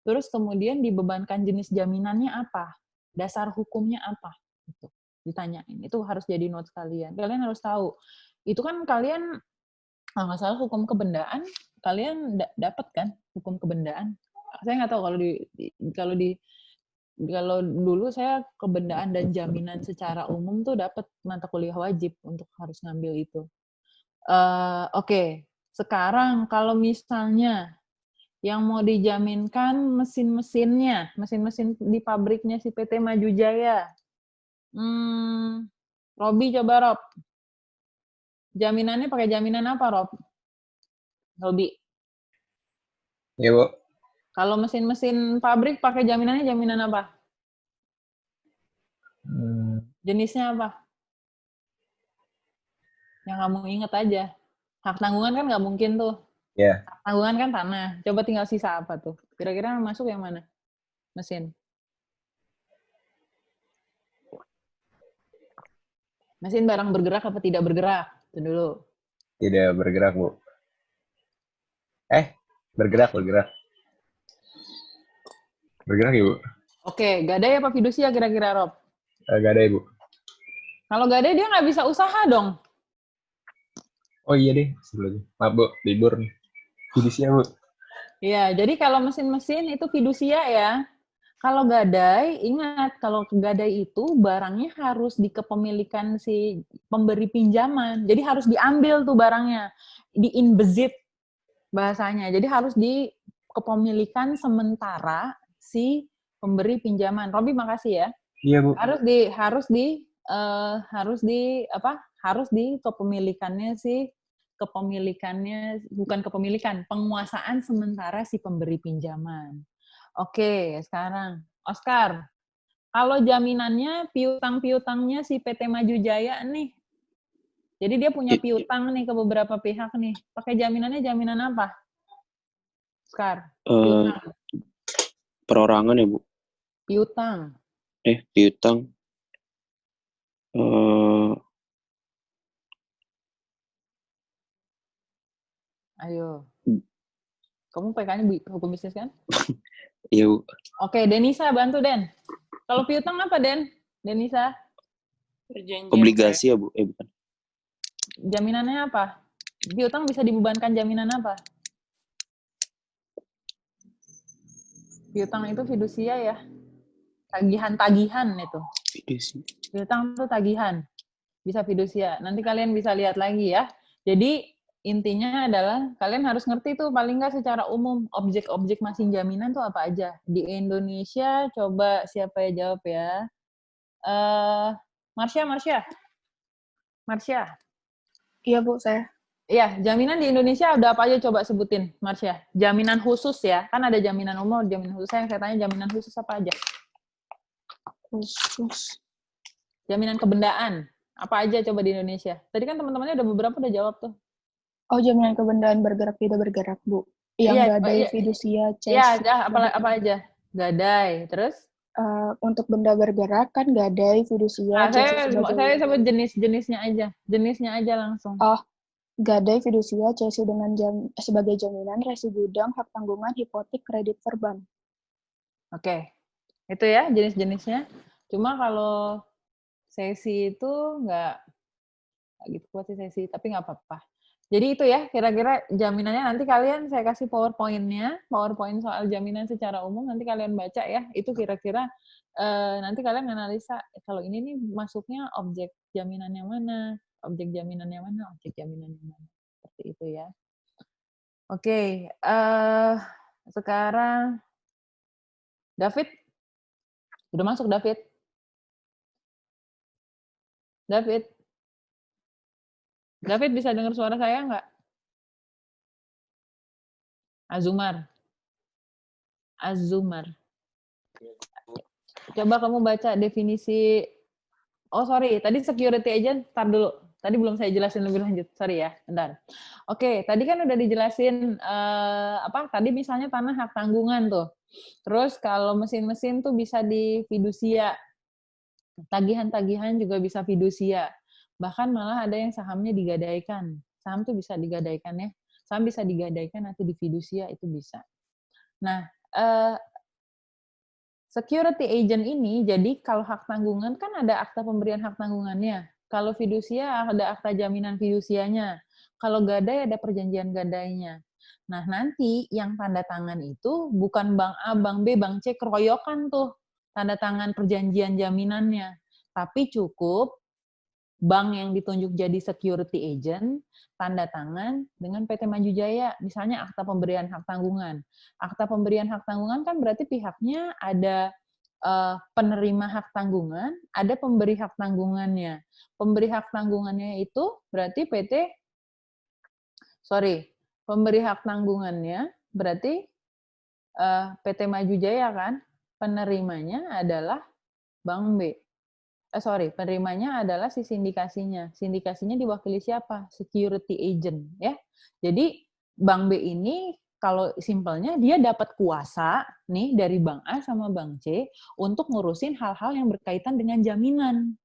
Terus kemudian dibebankan jenis jaminannya apa, dasar hukumnya apa, gitu. Ditanyain. Itu harus jadi notes kalian. Kalian harus tahu. Itu kan kalian, kalau nggak salah hukum kebendaan, kalian dapat kan hukum kebendaan. Saya nggak tahu kalau dulu saya kebendaan dan jaminan secara umum tuh dapat mata kuliah wajib untuk harus ngambil itu. Oke. Sekarang kalau misalnya yang mau dijaminkan mesin-mesinnya, mesin-mesin di pabriknya si PT Maju Jaya. Robi coba Rob. Jaminannya pakai jaminan apa Rob? Robi. Iya, Bu. Kalau mesin-mesin pabrik pakai jaminannya jaminan apa? Jenisnya apa? Yang kamu inget aja. Hak tanggungan kan nggak mungkin tuh. Iya. Hak tanggungan kan tanah. Coba tinggal sisa apa tuh? Kira-kira masuk yang mana? Mesin. Mesin barang bergerak apa tidak bergerak? Itu dulu. Tidak bergerak, Bu. Bergerak. Bergerak ya, Bu? Oke, gadai apa fidusia kira-kira, Rob? Gadai, Bu. Kalau gadai dia nggak bisa usaha dong. Oh iya deh, sebelumnya. Maaf, Bu. Libur nih. Fidusia, Bu. Iya, jadi kalau mesin-mesin itu fidusia ya. Kalau gadai, ingat, kalau gadai itu barangnya harus di kepemilikan si pemberi pinjaman. Jadi harus diambil tuh barangnya. Di-inbezit bahasanya. Jadi harus di kepemilikan sementara si pemberi pinjaman. Robi, makasih ya. Iya, Bu. Harus di kepemilikannya bukan kepemilikan, penguasaan sementara si pemberi pinjaman. Oke, sekarang Oscar. Kalau jaminannya piutang-piutangnya si PT Maju Jaya nih. Jadi dia punya piutang nih ke beberapa pihak nih. Pakai jaminannya jaminan apa? Oscar. Piutang. Perorangan ya, Bu? Piutang. Piutang. Ayo. Kamu PK-nya hukum bisnis kan? Iya, Bu. Oke, Denisa bantu, Den. Kalau piutang apa, Den? Denisa? Perjanjian Obligasi ya, Bu? Bukan. Jaminannya apa? Piutang bisa dibebankan jaminan apa? Piutang itu fidusia ya. Tagihan itu. Fidusia. Piutang itu tagihan. Bisa fidusia. Nanti kalian bisa lihat lagi ya. Jadi intinya adalah kalian harus ngerti tuh paling nggak secara umum objek-objek masing jaminan tuh apa aja. Di Indonesia coba siapa yang jawab ya? Marsha. Iya, Bu, saya. Iya, jaminan di Indonesia ada apa aja coba sebutin, Marsha. Jaminan khusus ya. Kan ada jaminan umum, jaminan khusus. Yang saya tanya jaminan khusus apa aja? Khusus. Jaminan kebendaan. Apa aja coba di Indonesia? Tadi kan teman-temannya udah beberapa udah jawab tuh. Oh, jaminan kebendaan bergerak tidak bergerak, Bu. Yang gadai, fidusia, ces. Iya, apa aja? Gadai, terus? Untuk benda bergerak kan gadai, fidusia, saya sebut jenisnya aja. Jenisnya aja langsung. Oh, gadai, fidusia, ces dengan sebagai jaminan, resi gudang, hak tanggungan, hipotek, kredit verban. Oke. Itu ya jenis-jenisnya. Cuma kalau sesi itu nggak gitu kuat sih sesi, tapi nggak apa-apa. Jadi itu ya, kira-kira jaminannya nanti kalian saya kasih PowerPoint soal jaminan secara umum, nanti kalian baca ya, itu kira-kira nanti kalian analisa, kalau ini nih masuknya objek jaminan yang mana, seperti itu ya. Oke, Sekarang David, udah masuk David? David bisa dengar suara saya nggak? Azumar. Coba kamu baca definisi. Oh sorry, tadi security agent, tar dulu. Tadi belum saya jelasin lebih lanjut, sorry ya, bentar. Oke, tadi kan udah dijelasin tadi misalnya tanah hak tanggungan tuh. Terus kalau mesin-mesin tuh bisa di fidusia. Tagihan-tagihan juga bisa fidusia. Bahkan malah ada yang sahamnya digadaikan. Saham tuh bisa digadaikan ya. Saham bisa digadaikan nanti di fidusia itu bisa. Nah, security agent ini, jadi kalau hak tanggungan kan ada akta pemberian hak tanggungannya. Kalau fidusia ada akta jaminan fidusianya. Kalau gadai ada perjanjian gadainya. Nah, nanti yang tanda tangan itu bukan Bank A, Bank B, Bank C keroyokan tuh tanda tangan perjanjian jaminannya. Tapi cukup bank yang ditunjuk jadi security agent tanda tangan dengan PT Maju Jaya, misalnya akta pemberian hak tanggungan. Akta pemberian hak tanggungan kan berarti pihaknya ada penerima hak tanggungan, ada pemberi hak tanggungannya. Pemberi hak tanggungannya itu berarti pemberi hak tanggungannya berarti PT Maju Jaya kan, penerimanya adalah Bank B. Penerimanya adalah si sindikasinya. Sindikasinya diwakili siapa? Security agent, ya. Jadi Bank B ini kalau simpelnya dia dapat kuasa nih dari Bank A sama Bank C untuk ngurusin hal-hal yang berkaitan dengan jaminan.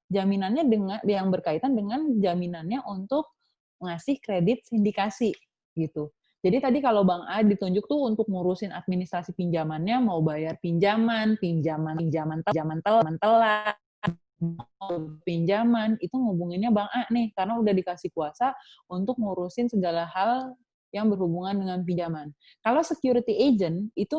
Jaminannya yang berkaitan dengan jaminannya untuk ngasih kredit sindikasi gitu. Jadi tadi kalau Bank A ditunjuk tuh untuk ngurusin administrasi pinjamannya, mau bayar pinjaman telat, pinjaman, itu ngubunginnya Bank A nih, karena udah dikasih kuasa untuk ngurusin segala hal yang berhubungan dengan pinjaman. Kalau security agent itu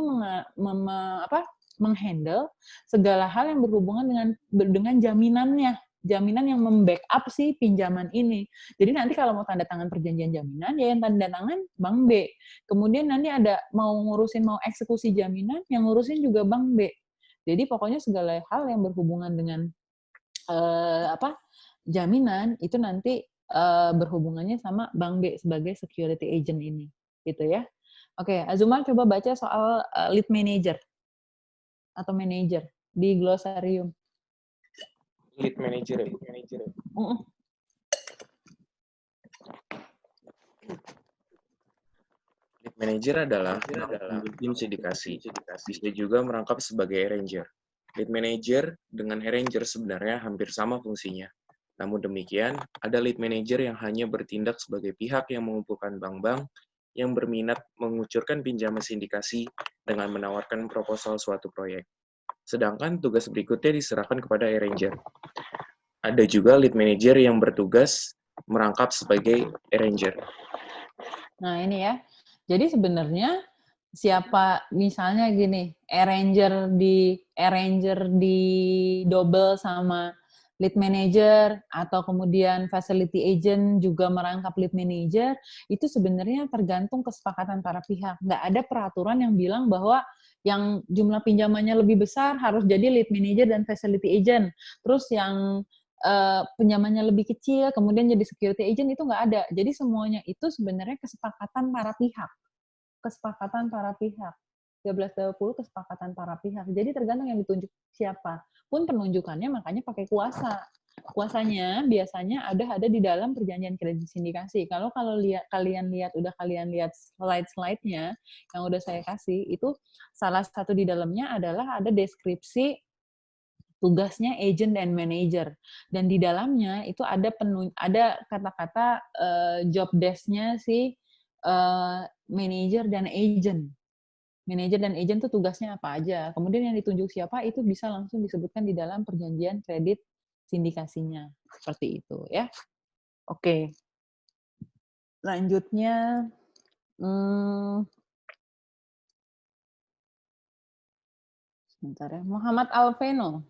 menghandle segala hal yang berhubungan dengan jaminannya, jaminan yang membackup si pinjaman ini. Jadi nanti kalau mau tanda tangan perjanjian jaminan, ya yang tanda tangan Bank B. Kemudian nanti ada mau eksekusi jaminan, yang ngurusin juga Bank B. Jadi pokoknya segala hal yang berhubungan dengan jaminan itu nanti berhubungannya sama Bank B sebagai security agent ini, gitu ya. Oke, Azumar coba baca soal lead manager atau manager di glosarium. Lead manager. Lead manager adalah pemimpin sindikasi. Bisa juga merangkap sebagai arranger. Lead manager dengan arranger sebenarnya hampir sama fungsinya. Namun demikian, ada lead manager yang hanya bertindak sebagai pihak yang mengumpulkan bank-bank yang berminat mengucurkan pinjaman sindikasi dengan menawarkan proposal suatu proyek. Sedangkan tugas berikutnya diserahkan kepada arranger. Ada juga lead manager yang bertugas merangkap sebagai arranger. Nah, ini ya. Jadi sebenarnya siapa misalnya gini, arranger di double sama lead manager atau kemudian facility agent juga merangkap lead manager, itu sebenarnya tergantung kesepakatan para pihak. Nggak ada peraturan yang bilang bahwa yang jumlah pinjamannya lebih besar harus jadi lead manager dan facility agent. Terus yang pinjamannya lebih kecil, kemudian jadi security agent, itu nggak ada. Jadi semuanya itu sebenarnya kesepakatan para pihak. 1320 kesepakatan para pihak. Jadi tergantung yang ditunjuk siapa. Pun penunjukannya makanya pakai kuasa. Kuasanya biasanya ada di dalam perjanjian kredit sindikasi. Kalau kalian lihat slide-slide-nya yang udah saya kasih, itu salah satu di dalamnya adalah ada deskripsi tugasnya agent dan manager, dan di dalamnya itu ada kata-kata job desk-nya si manager dan agent. Manager dan agent itu tugasnya apa aja. Kemudian yang ditunjuk siapa itu bisa langsung disebutkan di dalam perjanjian kredit sindikasinya. Seperti itu ya. Oke. Lanjutnya sebentar ya. Muhammad Alveno.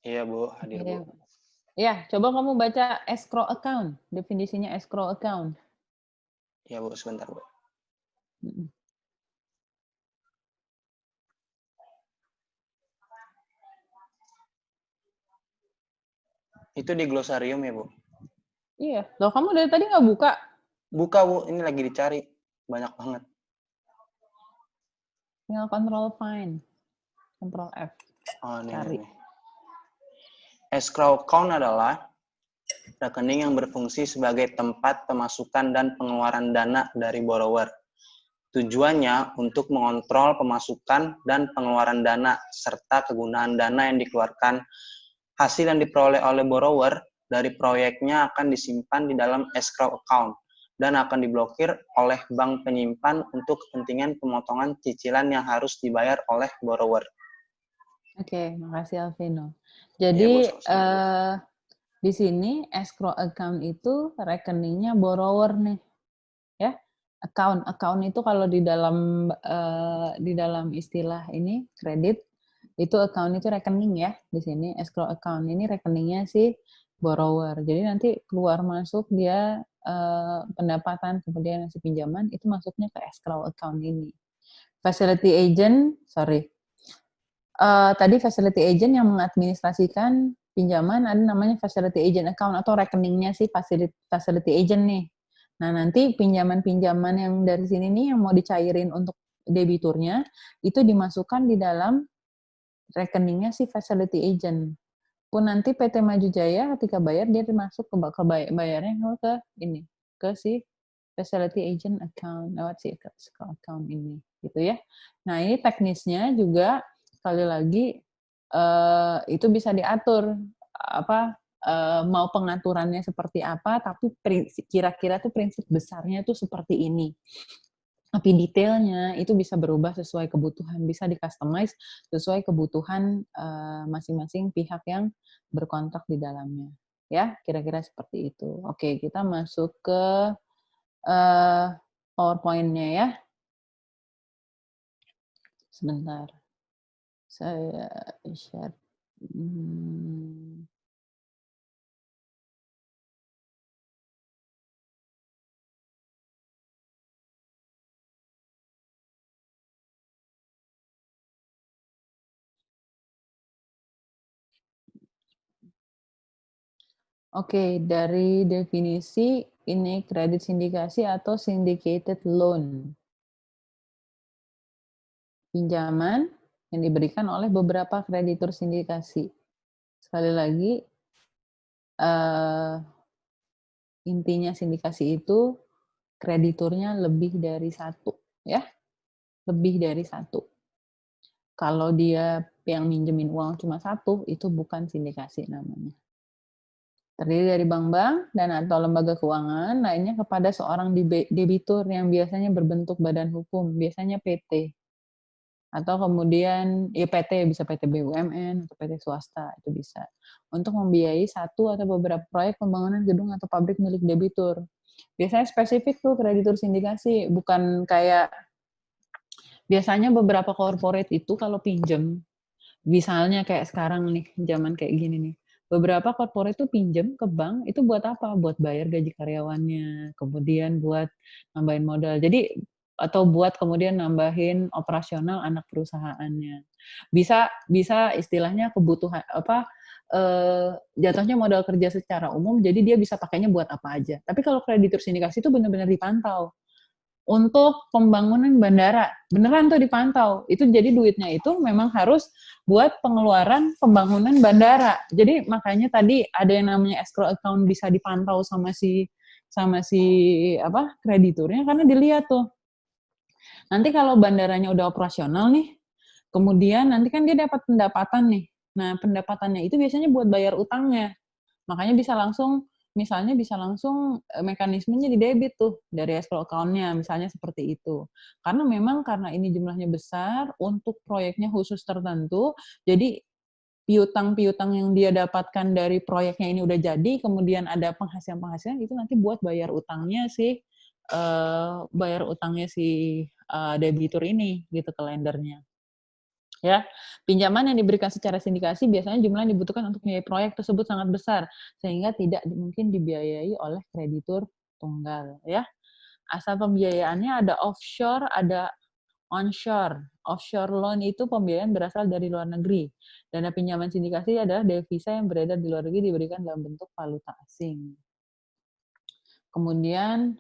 Iya, Bu, hadir, Bu. Ya, coba kamu baca escrow account, definisinya escrow account. Ya Bu, sebentar Bu. Mm-mm. Itu di glosarium ya Bu? Iya. Loh, kamu dari tadi nggak buka? Buka Bu, ini lagi dicari. Banyak banget. Tinggal control find. Control F. Oh, ini. Cari. Escrow account adalah rekening yang berfungsi sebagai tempat pemasukan dan pengeluaran dana dari borrower. Tujuannya untuk mengontrol pemasukan dan pengeluaran dana, serta kegunaan dana yang dikeluarkan. Hasil yang diperoleh oleh borrower dari proyeknya akan disimpan di dalam escrow account dan akan diblokir oleh bank penyimpan untuk kepentingan pemotongan cicilan yang harus dibayar oleh borrower. Oke, makasih Alvino. Ya, Jadi Bu, sama-sama. di sini escrow account itu rekeningnya borrower nih, ya. Account itu kalau di dalam istilah ini kredit itu account itu rekening ya. Di sini escrow account ini rekeningnya si borrower. Jadi nanti keluar masuk dia pendapatan kemudian si pinjaman itu masuknya ke escrow account ini. Facility agent, tadi facility agent yang mengadministrasikan pinjaman ada namanya facility agent account atau rekeningnya si facility agent nih. Nah, nanti pinjaman-pinjaman yang dari sini nih yang mau dicairin untuk debiturnya itu dimasukkan di dalam rekeningnya si facility agent. Pun nanti PT Maju Jaya ketika bayar dia dimasuk ke bayarnya ke ini, ke si facility agent account lewat si account ini gitu ya. Nah, ini teknisnya juga sekali lagi itu bisa diatur mau pengaturannya seperti apa, tapi kira-kira tuh prinsip besarnya tuh seperti ini. Tapi detailnya itu bisa berubah sesuai kebutuhan, bisa di-customize sesuai kebutuhan masing-masing pihak yang berkontrak di dalamnya. Ya, kira-kira seperti itu. Oke, kita masuk ke PowerPoint-nya ya. Sebentar. Saya share. Oke, dari definisi ini kredit sindikasi atau syndicated loan. Pinjaman yang diberikan oleh beberapa kreditur sindikasi. Sekali lagi, intinya sindikasi itu krediturnya lebih dari satu, ya, lebih dari satu. Kalau dia yang minjemin uang cuma satu, itu bukan sindikasi namanya. Terdiri dari bank-bank dan atau lembaga keuangan lainnya kepada seorang debitur yang biasanya berbentuk badan hukum, biasanya PT. Atau kemudian ya PT, bisa PT BUMN atau PT swasta, itu bisa. Untuk membiayai satu atau beberapa proyek pembangunan gedung atau pabrik milik debitur. Biasanya spesifik tuh kreditur sindikasi, bukan kayak biasanya beberapa corporate itu kalau pinjem, misalnya kayak sekarang nih, zaman kayak gini nih, beberapa corporate itu pinjem ke bank, itu buat apa? Buat bayar gaji karyawannya, kemudian buat nambahin modal. Jadi, atau buat kemudian nambahin operasional anak perusahaannya. Bisa istilahnya kebutuhan, jatuhnya modal kerja secara umum, jadi dia bisa pakainya buat apa aja. Tapi kalau kreditur sindikasi itu benar-benar dipantau. Untuk pembangunan bandara, beneran tuh dipantau. Itu jadi duitnya itu memang harus buat pengeluaran pembangunan bandara. Jadi makanya tadi ada yang namanya escrow account bisa dipantau sama si krediturnya karena dilihat tuh. Nanti kalau bandaranya udah operasional nih, kemudian nanti kan dia dapat pendapatan nih. Nah, pendapatannya itu biasanya buat bayar utangnya. Makanya bisa langsung mekanismenya di debit tuh dari escrow account-nya, misalnya seperti itu. Karena memang karena ini jumlahnya besar, untuk proyeknya khusus tertentu, jadi piutang-piutang yang dia dapatkan dari proyeknya ini udah jadi, kemudian ada penghasilan-penghasilan, itu nanti buat bayar utangnya si debitur ini, gitu ke lendernya. Ya, pinjaman yang diberikan secara sindikasi biasanya jumlah yang dibutuhkan untuk membiayai proyek tersebut sangat besar sehingga tidak mungkin dibiayai oleh kreditur tunggal, ya. Asal pembiayaannya ada offshore, ada onshore. Offshore loan itu pembiayaan berasal dari luar negeri. Dana pinjaman sindikasi adalah devisa yang beredar di luar negeri diberikan dalam bentuk valuta asing. Kemudian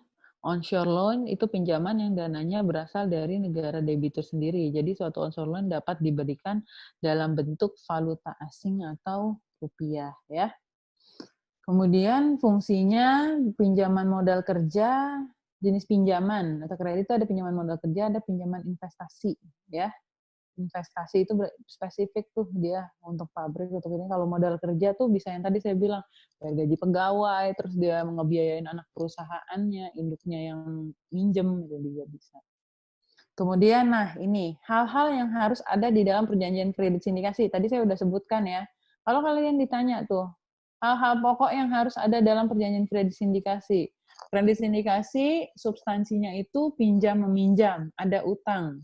onshore loan itu pinjaman yang dananya berasal dari negara debitur sendiri. Jadi suatu onshore loan dapat diberikan dalam bentuk valuta asing atau rupiah, ya. Kemudian fungsinya pinjaman modal kerja, jenis pinjaman atau kredit itu ada pinjaman modal kerja, ada pinjaman investasi, ya. Investasi itu spesifik tuh dia untuk pabrik, untuk ini. Kalau modal kerja tuh bisa yang tadi saya bilang, bayar gaji pegawai, terus dia ngebiayain anak perusahaannya, induknya yang minjem, itu juga bisa. Kemudian, nah ini, hal-hal yang harus ada di dalam perjanjian kredit sindikasi. Tadi saya udah sebutkan ya. Kalau kalian ditanya tuh, hal-hal pokok yang harus ada dalam perjanjian kredit sindikasi. Kredit sindikasi, substansinya itu pinjam-meminjam, ada utang.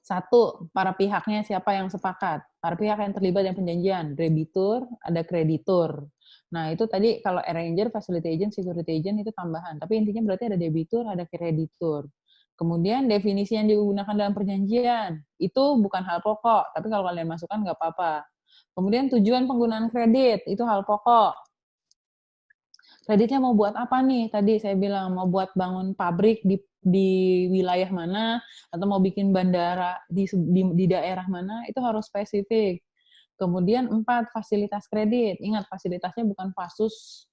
Satu, para pihaknya siapa yang sepakat. Para pihak yang terlibat dalam perjanjian, debitur, ada kreditur. Nah, itu tadi kalau arranger, facility agent, security agent itu tambahan. Tapi intinya berarti ada debitur, ada kreditur. Kemudian definisi yang digunakan dalam perjanjian, itu bukan hal pokok. Tapi kalau kalian masukkan nggak apa-apa. Kemudian tujuan penggunaan kredit, itu hal pokok. Kreditnya mau buat apa nih? Tadi saya bilang mau buat bangun pabrik di wilayah mana, atau mau bikin bandara di daerah mana, itu harus spesifik. Kemudian 4, fasilitas kredit. Ingat, fasilitasnya bukan fasus,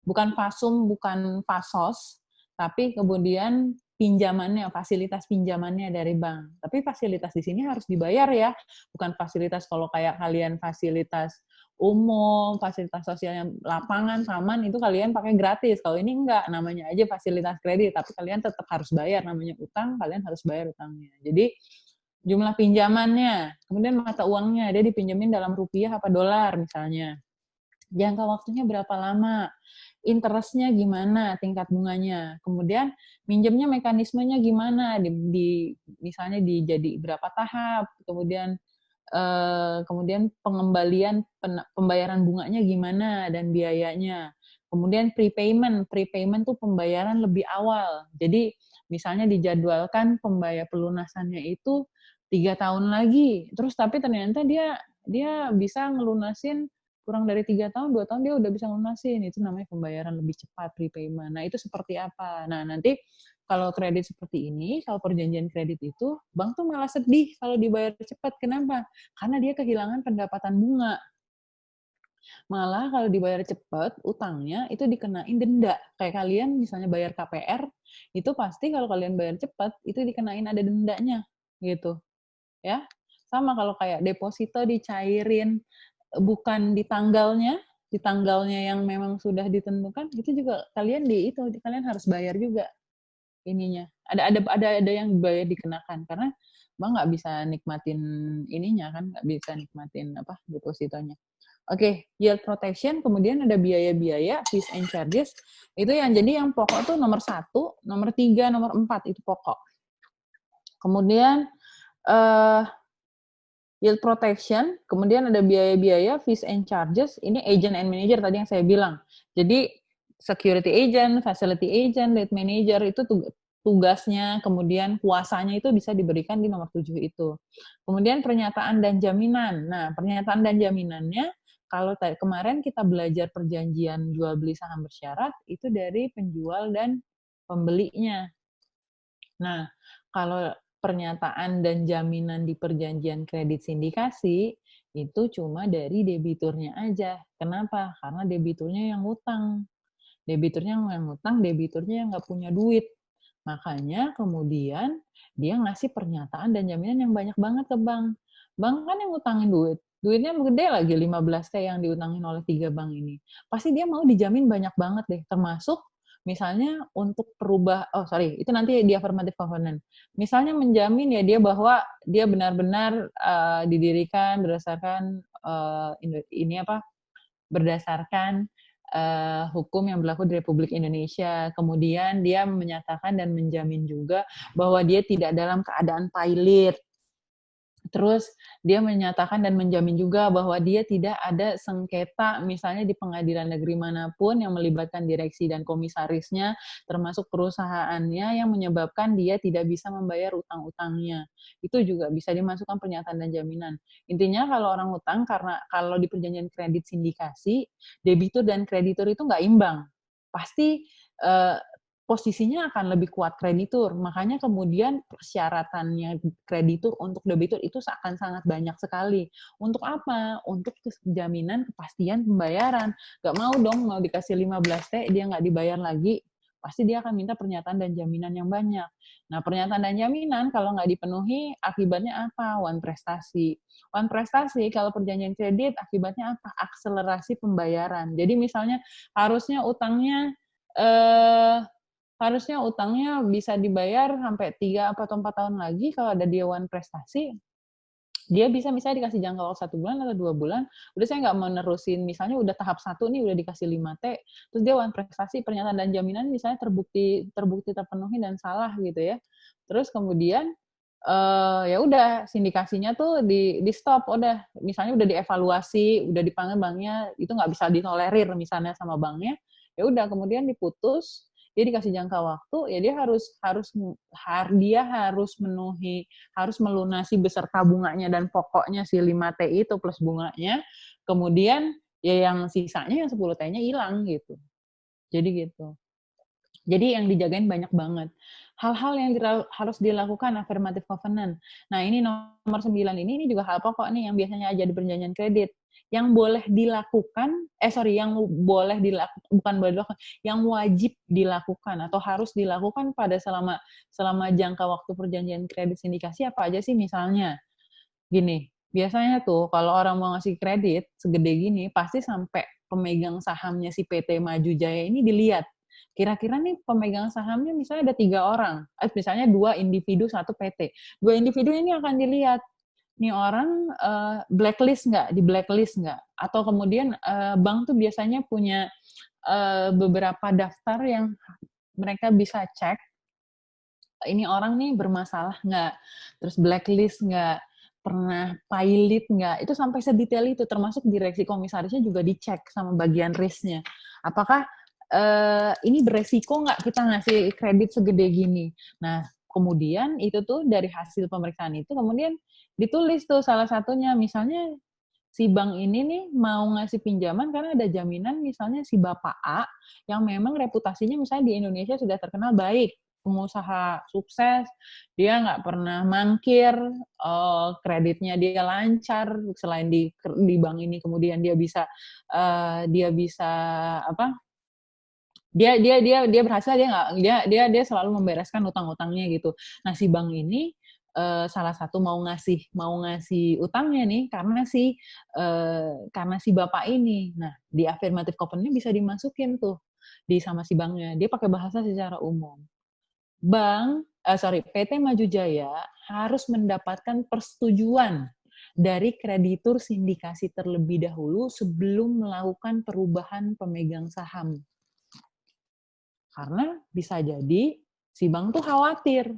bukan fasum, bukan fasos, tapi kemudian pinjamannya, fasilitas pinjamannya dari bank. Tapi fasilitas di sini harus dibayar ya, bukan fasilitas kalau kayak kalian fasilitas umum, fasilitas sosial yang lapangan, taman, itu kalian pakai gratis. Kalau ini enggak, namanya aja fasilitas kredit, tapi kalian tetap harus bayar. Namanya utang, kalian harus bayar utangnya. Jadi, jumlah pinjamannya, kemudian mata uangnya, dia dipinjemin dalam rupiah apa dolar misalnya. Jangka waktunya berapa lama, interestnya gimana, tingkat bunganya, kemudian minjemnya mekanismenya gimana, misalnya jadi berapa tahap, kemudian pengembalian pembayaran bunganya gimana dan biayanya. Kemudian prepayment tuh pembayaran lebih awal. Jadi misalnya dijadwalkan pelunasannya itu 3 tahun lagi, terus tapi ternyata dia bisa ngelunasin kurang dari 3 tahun, 2 tahun dia udah bisa ngelunasin. Itu namanya pembayaran lebih cepat, prepayment. Nah, itu seperti apa? Nah, nanti kalau kredit seperti ini, kalau perjanjian kredit itu, bank tuh malah sedih kalau dibayar cepat. Kenapa? Karena dia kehilangan pendapatan bunga. Malah kalau dibayar cepat, utangnya itu dikenain denda. Kayak kalian misalnya bayar KPR, itu pasti kalau kalian bayar cepat, itu dikenain ada dendanya. Gitu. Ya, sama kalau kayak deposito dicairin, bukan di tanggalnya yang memang sudah ditentukan, itu juga kalian harus bayar juga ininya. Ada yang bayar dikenakan karena bank nggak bisa nikmatin ininya kan, nggak bisa nikmatin depositonya. Oke, yield protection, kemudian ada biaya-biaya, fees and charges. Itu yang jadi yang pokok tuh nomor 1, nomor 3, nomor 4 itu pokok. Kemudian yield protection, kemudian ada biaya-biaya, fees and charges, ini agent and manager tadi yang saya bilang. Jadi security agent, facility agent, lead manager itu tugasnya, kemudian kuasanya itu bisa diberikan di nomor 7 itu. Kemudian pernyataan dan jaminan. Nah, pernyataan dan jaminannya, kalau kemarin kita belajar perjanjian jual beli saham bersyarat, itu dari penjual dan pembelinya. Nah, kalau pernyataan dan jaminan di perjanjian kredit sindikasi itu cuma dari debiturnya aja. Kenapa? Karena debiturnya yang ngutang. Debiturnya yang ngutang, debiturnya yang nggak punya duit. Makanya kemudian dia ngasih pernyataan dan jaminan yang banyak banget ke bank. Bank kan yang ngutangin duit. Duitnya gede lagi, 15T yang diutangin oleh 3 bank ini. Pasti dia mau dijamin banyak banget deh, termasuk misalnya untuk itu nanti di affirmative covenant. Misalnya menjamin ya dia bahwa dia benar-benar didirikan berdasarkan berdasarkan hukum yang berlaku di Republik Indonesia. Kemudian dia menyatakan dan menjamin juga bahwa dia tidak dalam keadaan pailit. Terus dia menyatakan dan menjamin juga bahwa dia tidak ada sengketa misalnya di pengadilan negeri manapun yang melibatkan direksi dan komisarisnya, termasuk perusahaannya yang menyebabkan dia tidak bisa membayar utang-utangnya. Itu juga bisa dimasukkan pernyataan dan jaminan. Intinya kalau orang utang, karena kalau di perjanjian kredit sindikasi, debitur dan kreditur itu nggak imbang. Pasti posisinya akan lebih kuat kreditur. Makanya kemudian persyaratannya kreditur untuk debitur itu akan sangat banyak sekali. Untuk apa? Untuk jaminan kepastian pembayaran. Gak mau dong, mau dikasih 15T, dia nggak dibayar lagi, pasti dia akan minta pernyataan dan jaminan yang banyak. Nah, pernyataan dan jaminan kalau nggak dipenuhi, akibatnya apa? Wan prestasi. Wan prestasi kalau perjanjian kredit, akibatnya apa? Akselerasi pembayaran. Jadi misalnya harusnya utangnya bisa dibayar sampai 3 atau 4 tahun lagi. Kalau ada dia wan prestasi, dia bisa misalnya dikasih jangka waktu 1 bulan atau 2 bulan, udah saya nggak mau nerusin, misalnya udah tahap 1 nih udah dikasih 5T, terus dia wan prestasi, pernyataan dan jaminan misalnya terbukti terpenuhi dan salah gitu ya. Terus kemudian ya udah sindikasinya tuh di stop, udah misalnya udah dievaluasi, udah dipanggil banknya, itu nggak bisa ditolerir misalnya sama banknya, ya udah kemudian diputus, dia dikasih jangka waktu, ya dia harus melunasi beserta bunganya dan pokoknya si 5T itu plus bunganya, kemudian ya yang sisanya yang 10T-nya hilang gitu. Jadi gitu. Jadi yang dijagain banyak banget. Hal-hal yang harus dilakukan affirmative covenant. Nah, ini nomor 9 ini juga hal pokok nih yang biasanya aja di perjanjian kredit. Yang boleh dilakukan, yang wajib dilakukan atau harus dilakukan pada selama jangka waktu perjanjian kredit sindikasi apa aja sih? Misalnya gini, biasanya tuh kalau orang mau ngasih kredit segede gini, pasti sampai pemegang sahamnya si PT Maju Jaya ini dilihat. Kira-kira nih pemegang sahamnya misalnya ada 3 orang, misalnya 2 individu, 1 PT. 2 individu ini akan dilihat, nih orang blacklist nggak, di blacklist nggak, atau kemudian bank tuh biasanya punya beberapa daftar yang mereka bisa cek, ini orang nih bermasalah nggak, terus blacklist nggak, pernah pilot nggak, itu sampai sedetail itu, termasuk direksi komisarisnya juga dicek sama bagian risknya. Apakah ini beresiko nggak kita ngasih kredit segede gini? Nah, kemudian itu tuh dari hasil pemeriksaan itu kemudian ditulis tuh salah satunya, misalnya si bank ini nih mau ngasih pinjaman karena ada jaminan misalnya si Bapak A yang memang reputasinya misalnya di Indonesia sudah terkenal baik, pengusaha sukses, dia nggak pernah mangkir, kreditnya dia lancar, selain di bank ini kemudian dia bisa dia berhasil, dia selalu membereskan utang-utangnya gitu. Nah, si bank ini salah satu mau ngasih utangnya nih karena si bapak ini. Nah, di affirmative covenant bisa dimasukin tuh sama si banknya. Dia pakai bahasa secara umum. PT Maju Jaya harus mendapatkan persetujuan dari kreditur sindikasi terlebih dahulu sebelum melakukan perubahan pemegang saham. Karena bisa jadi si bank tuh khawatir.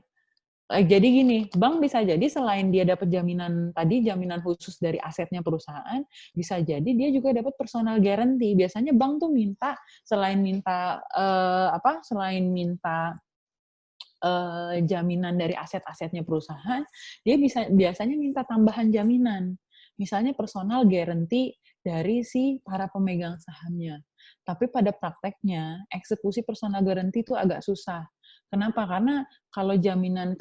Jadi gini, bank bisa jadi selain dia dapat jaminan khusus dari asetnya perusahaan, bisa jadi dia juga dapat personal guarantee. Biasanya bank tuh minta selain minta jaminan dari aset-asetnya perusahaan, dia biasanya minta tambahan jaminan. Misalnya personal guarantee dari si para pemegang sahamnya. Tapi pada prakteknya, eksekusi personal guarantee itu agak susah. Kenapa? Karena kalau jaminan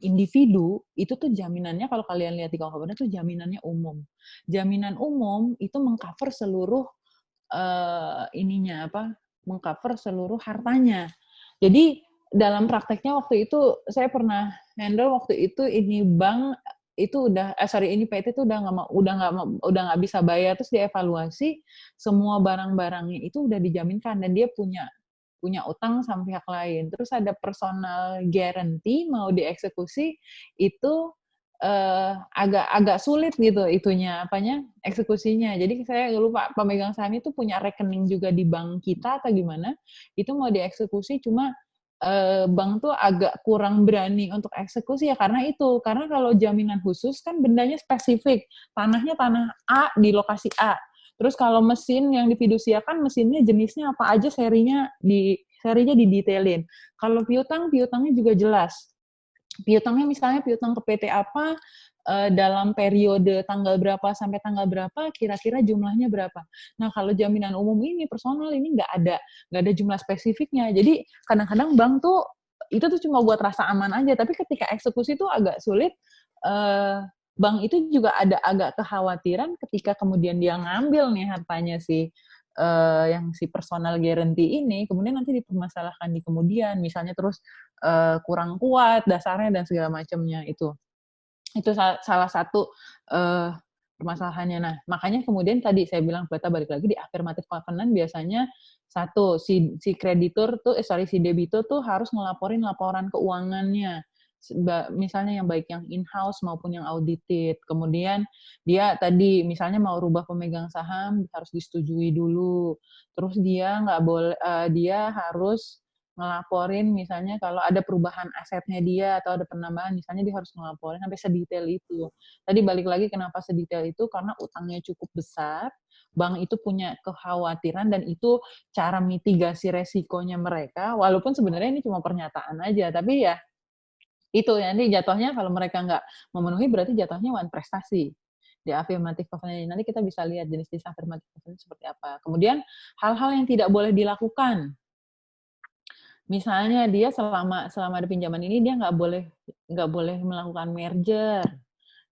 individu, itu tuh jaminannya, kalau kalian lihat di KUHP itu jaminannya umum. Jaminan umum itu mengcover seluruh mengcover seluruh hartanya. Jadi dalam prakteknya waktu itu saya pernah handle waktu itu ini bank itu ini PT itu udah nggak bisa bayar, terus dievaluasi semua barang-barangnya itu udah dijaminkan dan dia punya utang sama pihak lain. Terus ada personal guarantee mau dieksekusi itu agak sulit gitu eksekusinya. Jadi saya lupa pemegang saham itu punya rekening juga di bank kita atau gimana, itu mau dieksekusi cuma bank tuh agak kurang berani untuk eksekusi ya karena itu. Karena kalau jaminan khusus kan bendanya spesifik. Tanahnya tanah A di lokasi A. Terus kalau mesin yang difidusiakan, mesinnya jenisnya apa aja, serinya didetailin. Kalau piutangnya juga jelas. Piutangnya misalnya piutang ke PT apa, dalam periode tanggal berapa sampai tanggal berapa, kira-kira jumlahnya berapa. Nah, kalau jaminan umum ini, personal ini nggak ada jumlah spesifiknya. Jadi, kadang-kadang bank tuh, itu tuh cuma buat rasa aman aja, tapi ketika eksekusi tuh agak sulit, bank itu juga ada agak kekhawatiran ketika kemudian dia ngambil nih hartanya yang si personal guarantee ini, kemudian nanti dipermasalahkan di kemudian, misalnya terus kurang kuat dasarnya dan segala macamnya itu salah satu permasalahannya. Nah, makanya kemudian tadi saya bilang balik lagi di affirmative covenant biasanya si kreditur tuh si debitur tuh harus ngelaporin laporan keuangannya. Misalnya yang baik yang in-house maupun yang audited. Kemudian dia tadi misalnya mau rubah pemegang saham harus disetujui dulu. Terus dia nggak boleh dia harus ngelaporin misalnya kalau ada perubahan asetnya dia atau ada penambahan misalnya dia harus ngelaporin sampai sedetail itu. Tadi balik lagi kenapa sedetail itu karena utangnya cukup besar, bank itu punya kekhawatiran dan itu cara mitigasi resikonya mereka walaupun sebenarnya ini cuma pernyataan aja tapi ya itu nanti jatuhnya kalau mereka nggak memenuhi berarti jatuhnya one prestasi di affirmative covenant. Nanti kita bisa lihat jenis-jenis affirmative covenant seperti apa. Kemudian hal-hal yang tidak boleh dilakukan. Misalnya dia selama ada pinjaman ini dia nggak boleh melakukan merger.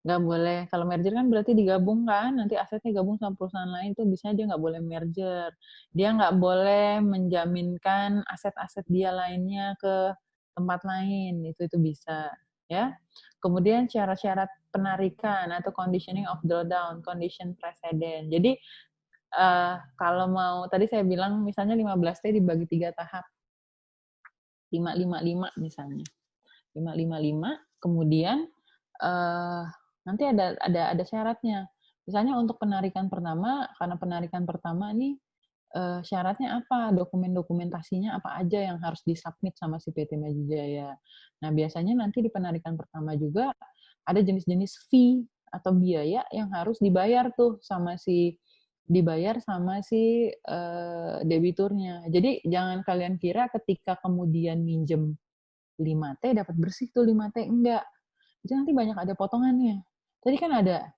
Nggak boleh, kalau merger kan berarti digabungkan, nanti asetnya gabung sama perusahaan lain tuh bisa dia nggak boleh merger. Dia nggak boleh menjaminkan aset-aset dia lainnya ke tempat lain, itu bisa ya. Kemudian syarat-syarat penarikan atau conditioning of drawdown, condition precedent. Jadi kalau mau tadi saya bilang misalnya 15T dibagi 3 tahap. 555 misalnya. 555 kemudian nanti ada syaratnya. Misalnya untuk penarikan pertama, karena penarikan pertama nih syaratnya apa, dokumentasinya apa aja yang harus disubmit sama si PT Maju Jaya. Nah, biasanya nanti di penarikan pertama juga ada jenis-jenis fee atau biaya yang harus dibayar tuh sama si debiturnya. Jadi jangan kalian kira ketika kemudian minjem 5T dapat bersih tuh 5T, enggak. Itu nanti banyak ada potongannya. Tadi kan ada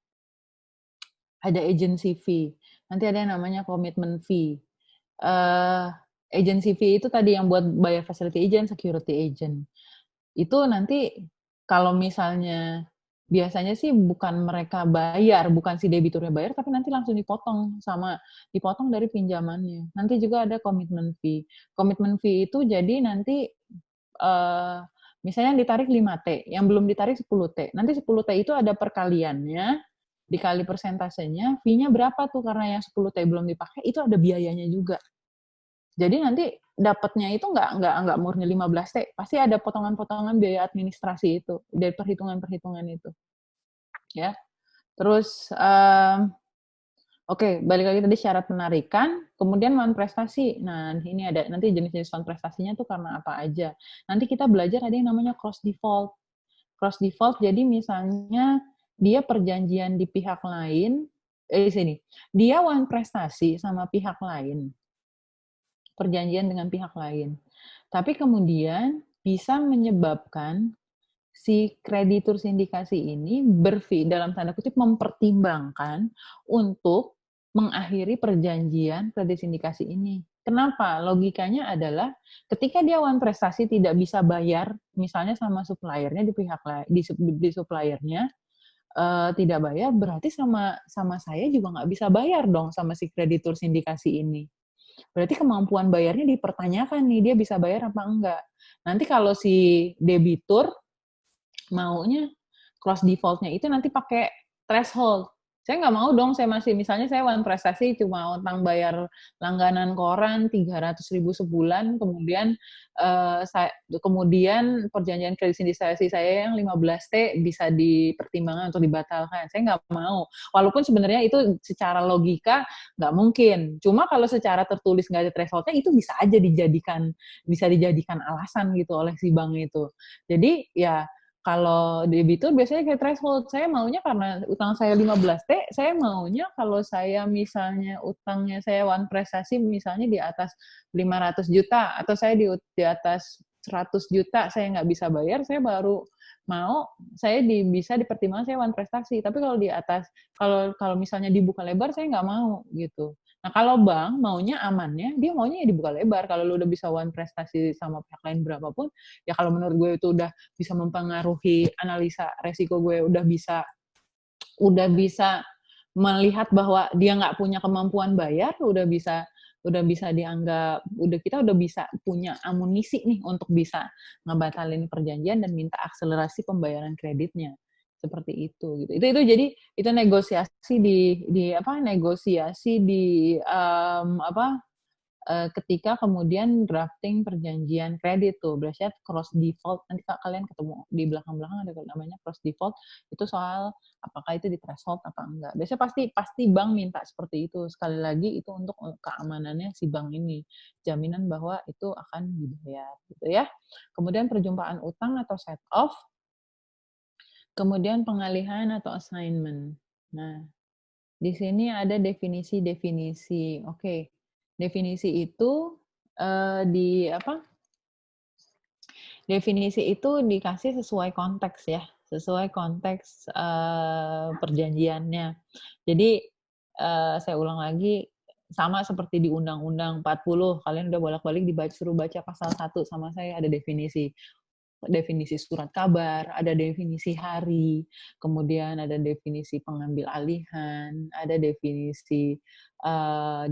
agency fee. Nanti ada yang namanya commitment fee. Agency fee itu tadi yang buat bayar facility agent, security agent. Itu nanti kalau misalnya biasanya sih bukan mereka bayar, bukan si debiturnya bayar, tapi nanti langsung dipotong dari pinjamannya. Nanti juga ada commitment fee. Commitment fee itu jadi nanti misalnya ditarik 5T, yang belum ditarik 10T. Nanti 10T itu ada perkaliannya, dikali persentasenya, fee-nya berapa tuh karena yang 10T belum dipakai, itu ada biayanya juga. Jadi nanti dapatnya itu nggak murni 15T, pasti ada potongan-potongan biaya administrasi itu dari perhitungan-perhitungan itu. Ya. Terus Oke, balik lagi tadi syarat penarikan, kemudian non prestasi. Nah, ini ada nanti jenis-jenis non prestasinya tuh karena apa aja. Nanti kita belajar ada yang namanya cross default. Cross default jadi misalnya dia perjanjian di pihak lain, di sini. Dia one prestasi sama pihak lain. Perjanjian dengan pihak lain. Tapi kemudian bisa menyebabkan si kreditur sindikasi ini dalam tanda kutip mempertimbangkan untuk mengakhiri perjanjian kredit sindikasi ini. Kenapa? Logikanya adalah ketika dia one prestasi tidak bisa bayar, misalnya sama suppliernya di suppliernya tidak bayar, berarti sama saya juga nggak bisa bayar dong sama si kreditur sindikasi ini. Berarti kemampuan bayarnya dipertanyakan nih, dia bisa bayar apa enggak. Nanti kalau si debitur maunya cross default-nya itu nanti pakai threshold. Saya nggak mau dong, saya masih, misalnya saya One Prestasi cuma utang bayar langganan koran 300.000 sebulan, kemudian perjanjian kredit sindikasi saya yang 15T bisa dipertimbangkan untuk dibatalkan. Saya nggak mau. Walaupun sebenarnya itu secara logika nggak mungkin. Cuma kalau secara tertulis nggak ada threshold-nya, itu bisa aja dijadikan alasan gitu oleh si bank itu. Jadi ya, kalau debitur biasanya kayak threshold, saya maunya karena utang saya 15T, saya maunya kalau saya misalnya utangnya saya One Prestasi misalnya di atas 500 juta, atau saya di atas 100 juta saya nggak bisa bayar, saya baru mau, saya bisa dipertimbangkan saya One Prestasi. Tapi kalau di atas, kalau misalnya dibuka lebar, saya nggak mau gitu. Nah, kalau bank maunya amannya, dia maunya ya dibuka lebar. Kalau lu udah bisa One Prestasi sama pihak lain berapapun, ya kalau menurut gue itu udah bisa mempengaruhi analisa resiko gue, udah bisa melihat bahwa dia nggak punya kemampuan bayar, udah bisa dianggap, kita udah bisa punya amunisi nih untuk bisa ngebatalin perjanjian dan minta akselerasi pembayaran kreditnya. Seperti itu gitu. Itu jadi itu negosiasi ketika kemudian drafting perjanjian kredit tuh, biasanya cross default, nanti kalian ketemu di belakang-belakang ada namanya cross default, itu soal apakah itu di threshold apa enggak. Biasanya pasti bank minta seperti itu. Sekali lagi itu untuk keamanannya si bank ini, jaminan bahwa itu akan dibayar gitu ya. Kemudian perjumpaan utang atau set off, kemudian pengalihan atau assignment. Nah, di sini ada definisi-definisi. Oke. Definisi itu Definisi itu dikasih sesuai konteks ya, sesuai konteks perjanjiannya. Jadi saya ulang lagi, sama seperti di Undang-Undang 40, kalian udah bolak-balik suruh baca pasal 1 sama saya, ada definisi surat kabar, ada definisi hari, kemudian ada definisi pengambil alihan, ada definisi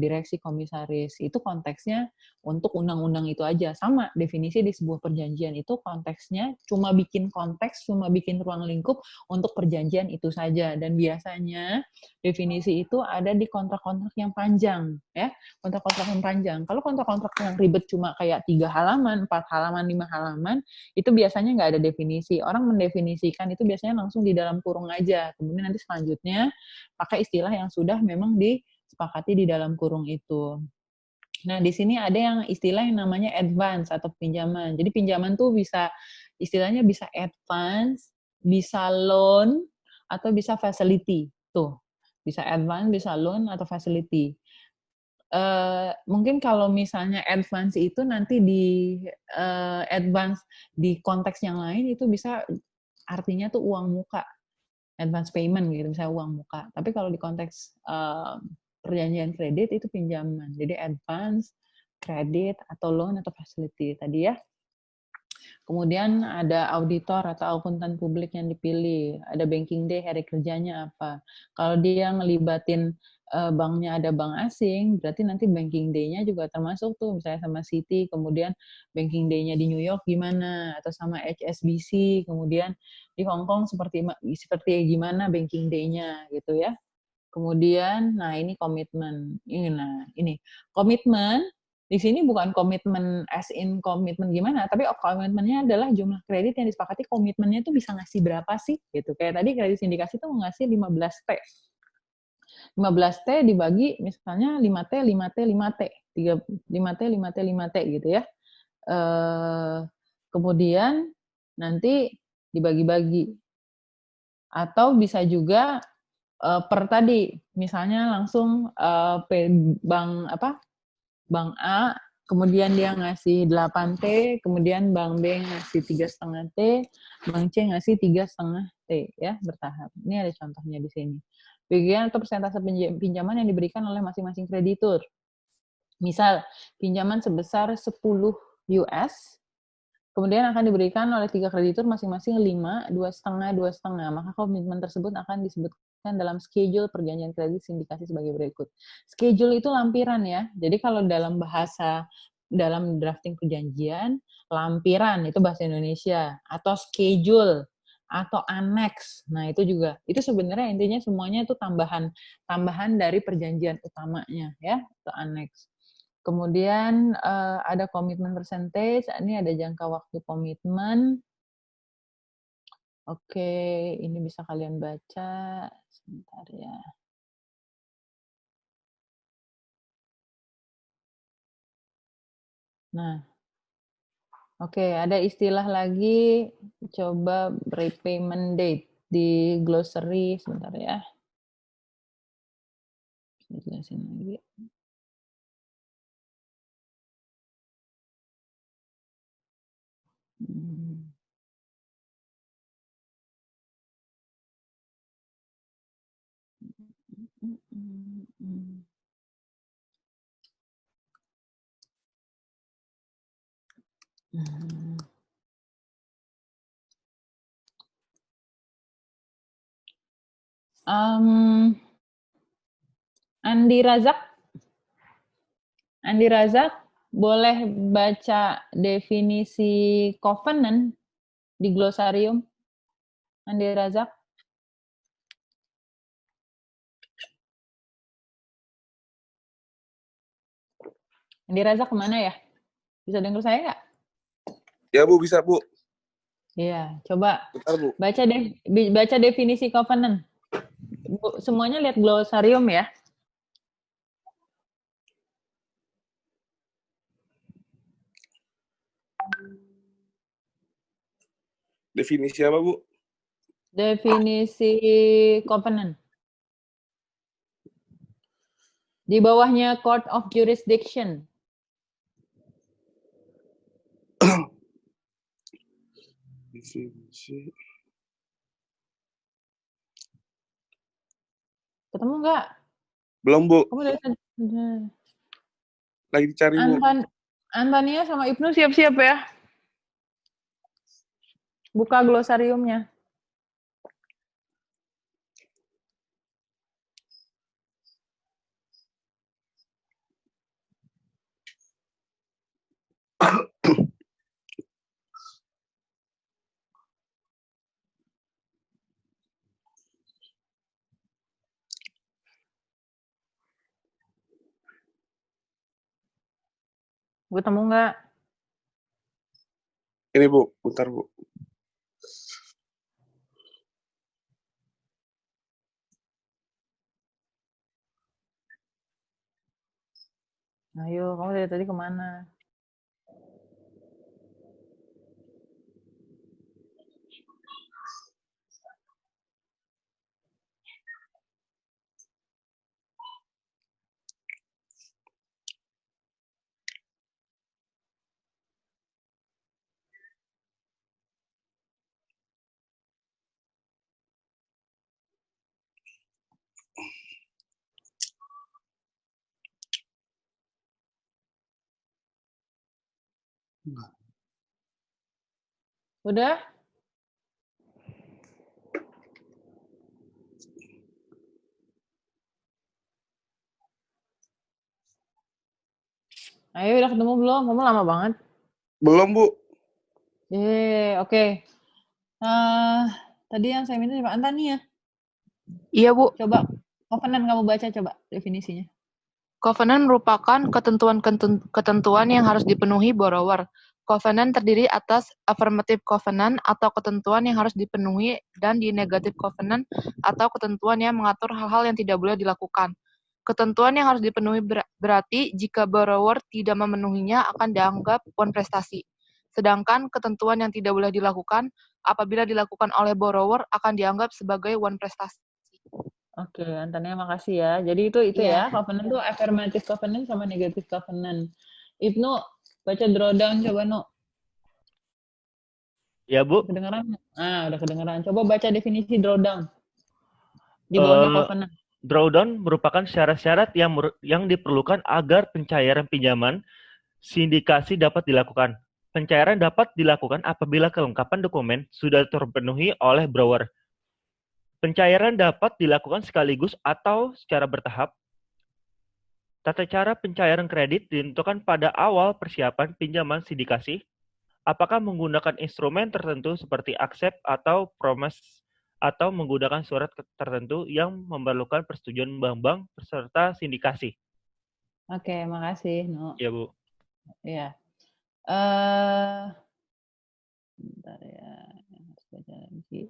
direksi komisaris. Itu konteksnya untuk undang-undang itu aja. Sama, definisi di sebuah perjanjian itu konteksnya cuma bikin konteks, cuma bikin ruang lingkup untuk perjanjian itu saja. Dan biasanya definisi itu ada di kontrak-kontrak yang panjang, ya, kontrak-kontrak yang panjang. Kalau kontrak-kontrak yang ribet cuma kayak 3 halaman, 4 halaman, 5 halaman, itu biasanya nggak ada definisi. Orang mendefinisikan itu biasanya langsung di dalam kurung aja. Kemudian nanti selanjutnya pakai istilah yang sudah memang disepakati di dalam kurung itu. Nah, di sini ada yang istilah yang namanya advance atau pinjaman. Jadi pinjaman tuh istilahnya bisa advance, bisa loan, atau bisa facility. Tuh, bisa advance, bisa loan, atau facility. Mungkin kalau misalnya advance itu nanti advance di konteks yang lain itu bisa artinya tuh uang muka, advance payment gitu, misalnya uang muka. Tapi kalau di konteks perjanjian kredit itu pinjaman. Jadi advance, kredit, atau loan, atau facility tadi ya. Kemudian ada auditor atau akuntan publik yang dipilih. Ada banking day, hari kerjanya apa. Kalau dia ngelibatin banknya ada bank asing, berarti nanti banking day-nya juga termasuk tuh, misalnya sama Citi, kemudian banking day-nya di New York gimana, atau sama HSBC, kemudian di Hong Kong seperti gimana banking day-nya gitu ya. Kemudian, nah ini komitmen. Ini komitmen di sini bukan komitmen as in komitmen gimana, tapi komitmennya adalah jumlah kredit yang disepakati, komitmennya itu bisa ngasih berapa sih gitu. Kayak tadi kredit sindikasi itu ngasih 15T. 15T dibagi misalnya 5T, 5T, 5T. 5T, 5T, 5T gitu ya. Kemudian nanti dibagi-bagi. Atau bisa juga per tadi, misalnya langsung Bank A, kemudian dia ngasih 8T, kemudian Bank B ngasih 3,5T, Bank C ngasih 3,5T, ya, bertahap. Ini ada contohnya di sini. Bagian atau persentase pinjaman yang diberikan oleh masing-masing kreditur. Misal, pinjaman sebesar 10 US, kemudian akan diberikan oleh 3 kreditur masing-masing 5, 2,5, 2,5. Maka komitmen tersebut akan disebutkan dalam schedule perjanjian kredit sindikasi sebagai berikut. Schedule itu lampiran ya. Jadi kalau dalam drafting perjanjian, lampiran itu bahasa Indonesia, atau schedule atau aneks. Nah, itu juga. Itu sebenarnya intinya semuanya itu tambahan dari perjanjian utamanya ya, atau aneks. Kemudian ada komitmen percentage, ini ada jangka waktu komitmen. Oke, ini bisa kalian baca. Sebentar ya. Nah, oke, ada istilah lagi, coba repayment date di glossary, sebentar ya. Saya jelasin lagi. Andi Razak, boleh baca definisi covenant di glosarium? Andi Razak? Andi Razak kemana ya? Bisa dengar saya nggak? Ya Bu, bisa Bu. Iya, coba Bentar, Bu. baca definisi covenant. Bu, semuanya lihat glosarium ya. Definisi apa, Bu? Definisi covenant. Di bawahnya court of jurisdiction. Definisi. Ketemu nggak? Belum, Bu. Kamu dari Lagi dicari, Bu. Antania sama Ibnu siap-siap ya. Buka glosariumnya. Ketemu nggak? Ini, Bu. Bentar, Bu. Ayo, kamu dari tadi kemana? Udah? Ayo, udah ketemu belum? Kamu lama banget. Belum, Bu. Oke. Tadi yang saya minta coba Antania. Iya, Bu. Coba covenant kamu baca coba definisinya. Covenant merupakan ketentuan yang harus dipenuhi borrower. Covenant terdiri atas affirmative covenant atau ketentuan yang harus dipenuhi dan di negative covenant atau ketentuan yang mengatur hal-hal yang tidak boleh dilakukan. Ketentuan yang harus dipenuhi berarti jika borrower tidak memenuhinya akan dianggap one prestasi. Sedangkan ketentuan yang tidak boleh dilakukan apabila dilakukan oleh borrower akan dianggap sebagai one prestasi. Oke, Antania makasih ya. Jadi itu ya, covenant tuh affirmative covenant sama negative covenant. Ibnu, baca drawdown coba, Nu. Ya, Bu. Kedengeran? Udah kedengeran. Coba baca definisi drawdown. Di bawahnya covenant. Drawdown merupakan syarat-syarat yang diperlukan agar pencairan pinjaman sindikasi dapat dilakukan. Pencairan dapat dilakukan apabila kelengkapan dokumen sudah terpenuhi oleh borrower. Pencairan dapat dilakukan sekaligus atau secara bertahap. Tata cara pencairan kredit ditentukan pada awal persiapan pinjaman sindikasi apakah menggunakan instrumen tertentu seperti accept atau promise atau menggunakan surat tertentu yang memerlukan persetujuan bank-bank peserta sindikasi? Oke, makasih, No. Ya, Bu. Ya. Bentar ya, harus baca lagi.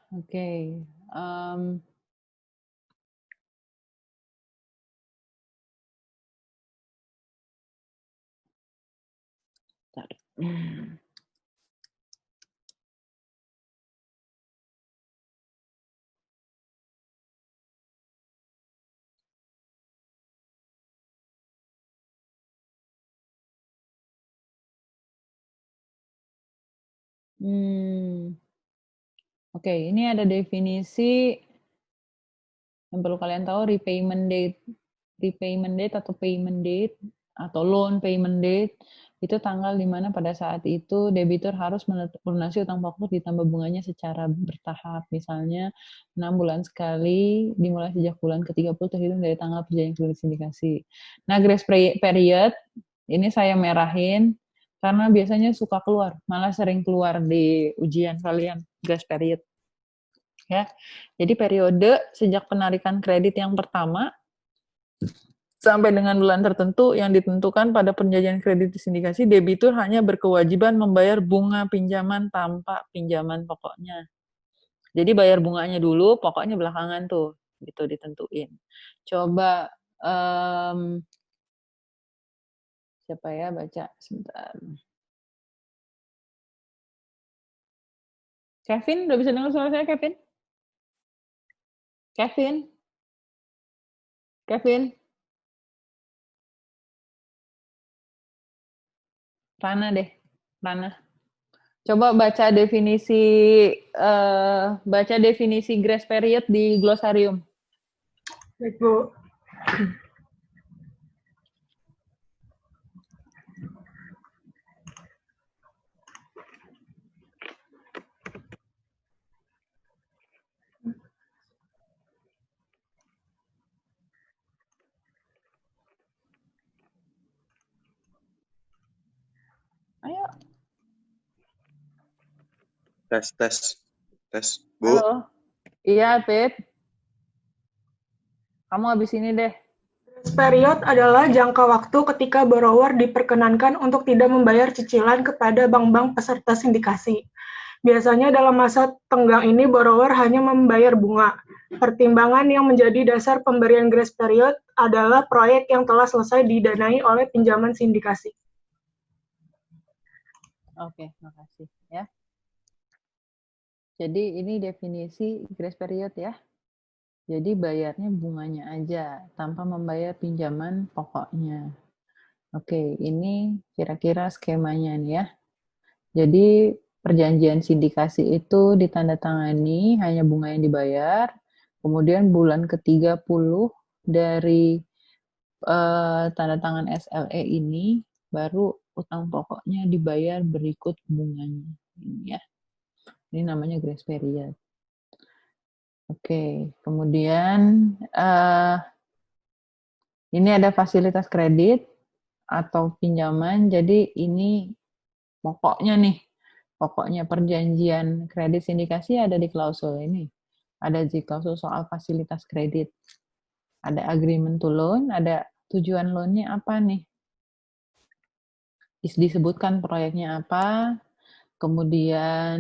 Oke. Bentar. Oke, ini ada definisi yang perlu kalian tahu, repayment date atau payment date atau loan payment date itu tanggal di mana pada saat itu debitur harus melunasi utang pokok ditambah bunganya secara bertahap. Misalnya 6 bulan sekali dimulai sejak bulan ke-30 terhitung dari tanggal perjanjian kredit sindikasi. Nah, grace period ini saya merahin karena biasanya suka keluar, malah sering keluar di ujian kalian, grace period. Ya. Jadi periode sejak penarikan kredit yang pertama sampai dengan bulan tertentu yang ditentukan pada perjanjian kredit sindikasi, debitur hanya berkewajiban membayar bunga pinjaman tanpa pinjaman pokoknya. Jadi bayar bunganya dulu, pokoknya belakangan tuh, gitu ditentuin. Coba siapa ya baca sebentar. Kevin, udah bisa dengar suara saya, Kevin? Kevin? Rana deh, Rana. Coba baca definisi grace period di glosarium. Baik, Bu. Ayo. Tes. Bu. Halo. Iya, Pip. Kamu habis ini deh. Grace period adalah jangka waktu ketika borrower diperkenankan untuk tidak membayar cicilan kepada bank-bank peserta sindikasi. Biasanya dalam masa tenggang ini borrower hanya membayar bunga. Pertimbangan yang menjadi dasar pemberian grace period adalah proyek yang telah selesai didanai oleh pinjaman sindikasi. Oke, makasih ya. Jadi ini definisi grace period ya. Jadi bayarnya bunganya aja tanpa membayar pinjaman pokoknya. Oke, ini kira-kira skemanya nih ya. Jadi perjanjian sindikasi itu ditandatangani hanya bunga yang dibayar. Kemudian bulan ke-30 dari tanda tangan SLE ini baru utang pokoknya dibayar berikut bunganya. Ini ya. Ini namanya grace period. Oke, kemudian ini ada fasilitas kredit atau pinjaman. Jadi ini pokoknya nih, pokoknya perjanjian kredit sindikasi ada di klausul ini. Ada di klausul soal fasilitas kredit. Ada agreement to loan, ada tujuan loan-nya apa nih? Disebutkan proyeknya apa, kemudian,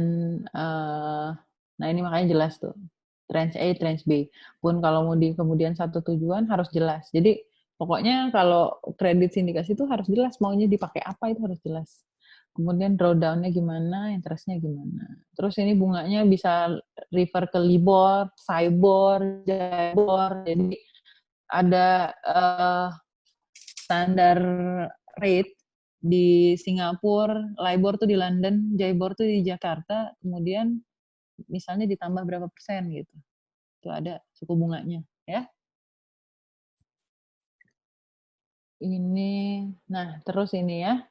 nah ini makanya jelas tuh, tranche A, tranche B. Pun kalau mau di kemudian satu tujuan harus jelas. Jadi pokoknya kalau kredit sindikasi itu harus jelas, maunya dipakai apa itu harus jelas. Kemudian drawdown-nya gimana, interest-nya gimana. Terus ini bunganya bisa refer ke LIBOR, SIBOR, JIBOR. Jadi ada standar rate di Singapura, LIBOR tuh di London, JIBOR tuh di Jakarta, kemudian misalnya ditambah berapa persen gitu. Itu ada suku bunganya, ya. Ini, nah terus ini ya,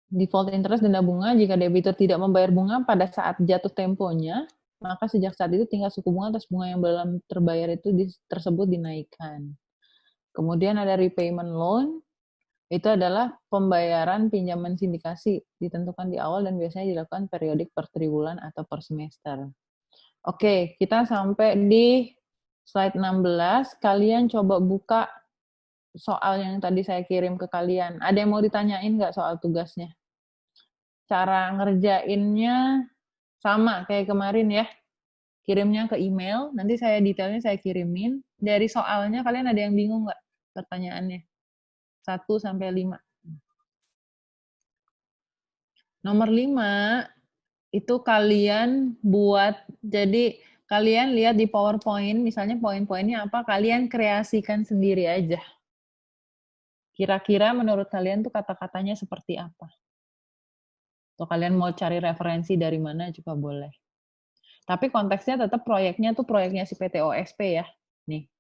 default interest denda bunga jika debitur tidak membayar bunga pada saat jatuh temponya, maka sejak saat itu tingkat suku bunga atas bunga yang belum terbayar itu tersebut dinaikkan. Kemudian ada repayment loan, itu adalah pembayaran pinjaman sindikasi, ditentukan di awal dan biasanya dilakukan periodik per triwulan atau per semester. Oke, kita sampai di slide 16. Kalian coba buka soal yang tadi saya kirim ke kalian. Ada yang mau ditanyain nggak soal tugasnya? Cara ngerjainnya sama kayak kemarin ya. Kirimnya ke email, nanti saya detailnya saya kirimin. Dari soalnya kalian ada yang bingung nggak pertanyaannya? 1 sampai 5. Nomor 5 itu kalian buat, jadi kalian lihat di PowerPoint, misalnya poin-poinnya apa, kalian kreasikan sendiri aja. Kira-kira menurut kalian tuh kata-katanya seperti apa? Atau kalian mau cari referensi dari mana juga boleh. Tapi konteksnya tetap proyeknya tuh proyeknya si PT OSP ya. Nih.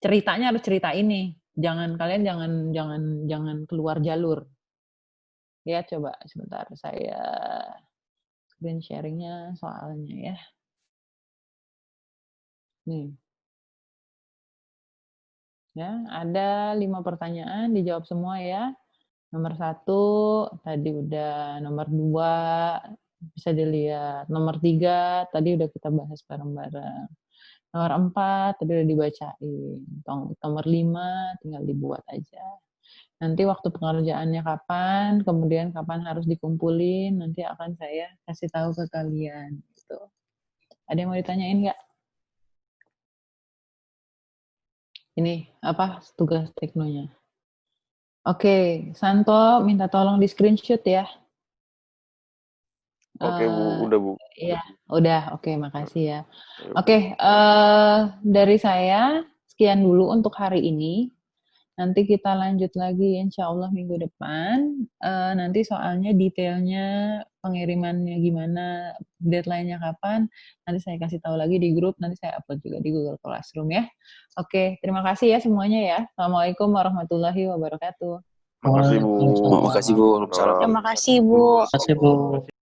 Ceritanya harus cerita ini. Kalian jangan keluar jalur. Lihat coba sebentar saya screen sharing-nya soalnya ya. Nih. Ya, ada 5 pertanyaan, dijawab semua ya. Nomor 1 tadi udah, nomor 2 bisa dilihat, nomor 3 tadi udah kita bahas bareng-bareng. Nomor 4 tadi udah dibacain. Nomor 5 tinggal dibuat aja. Nanti waktu pengerjaannya kapan, kemudian kapan harus dikumpulin, nanti akan saya kasih tahu ke kalian. Gitu. Ada yang mau ditanyain nggak? Ini apa tugas teknonya? Oke, Santo minta tolong di screenshot ya. Oke Bu, udah Bu. Iya, udah. Oke, makasih ya. Oke, dari saya sekian dulu untuk hari ini. Nanti kita lanjut lagi insya Allah minggu depan. Nanti soalnya detailnya, pengirimannya gimana, deadline-nya kapan, nanti saya kasih tahu lagi di grup, nanti saya upload juga di Google Classroom ya. Oke, terima kasih ya semuanya ya. Assalamualaikum warahmatullahi wabarakatuh. Makasih Bu. Makasih Bu. Terima kasih, Bu. Makasih Bu.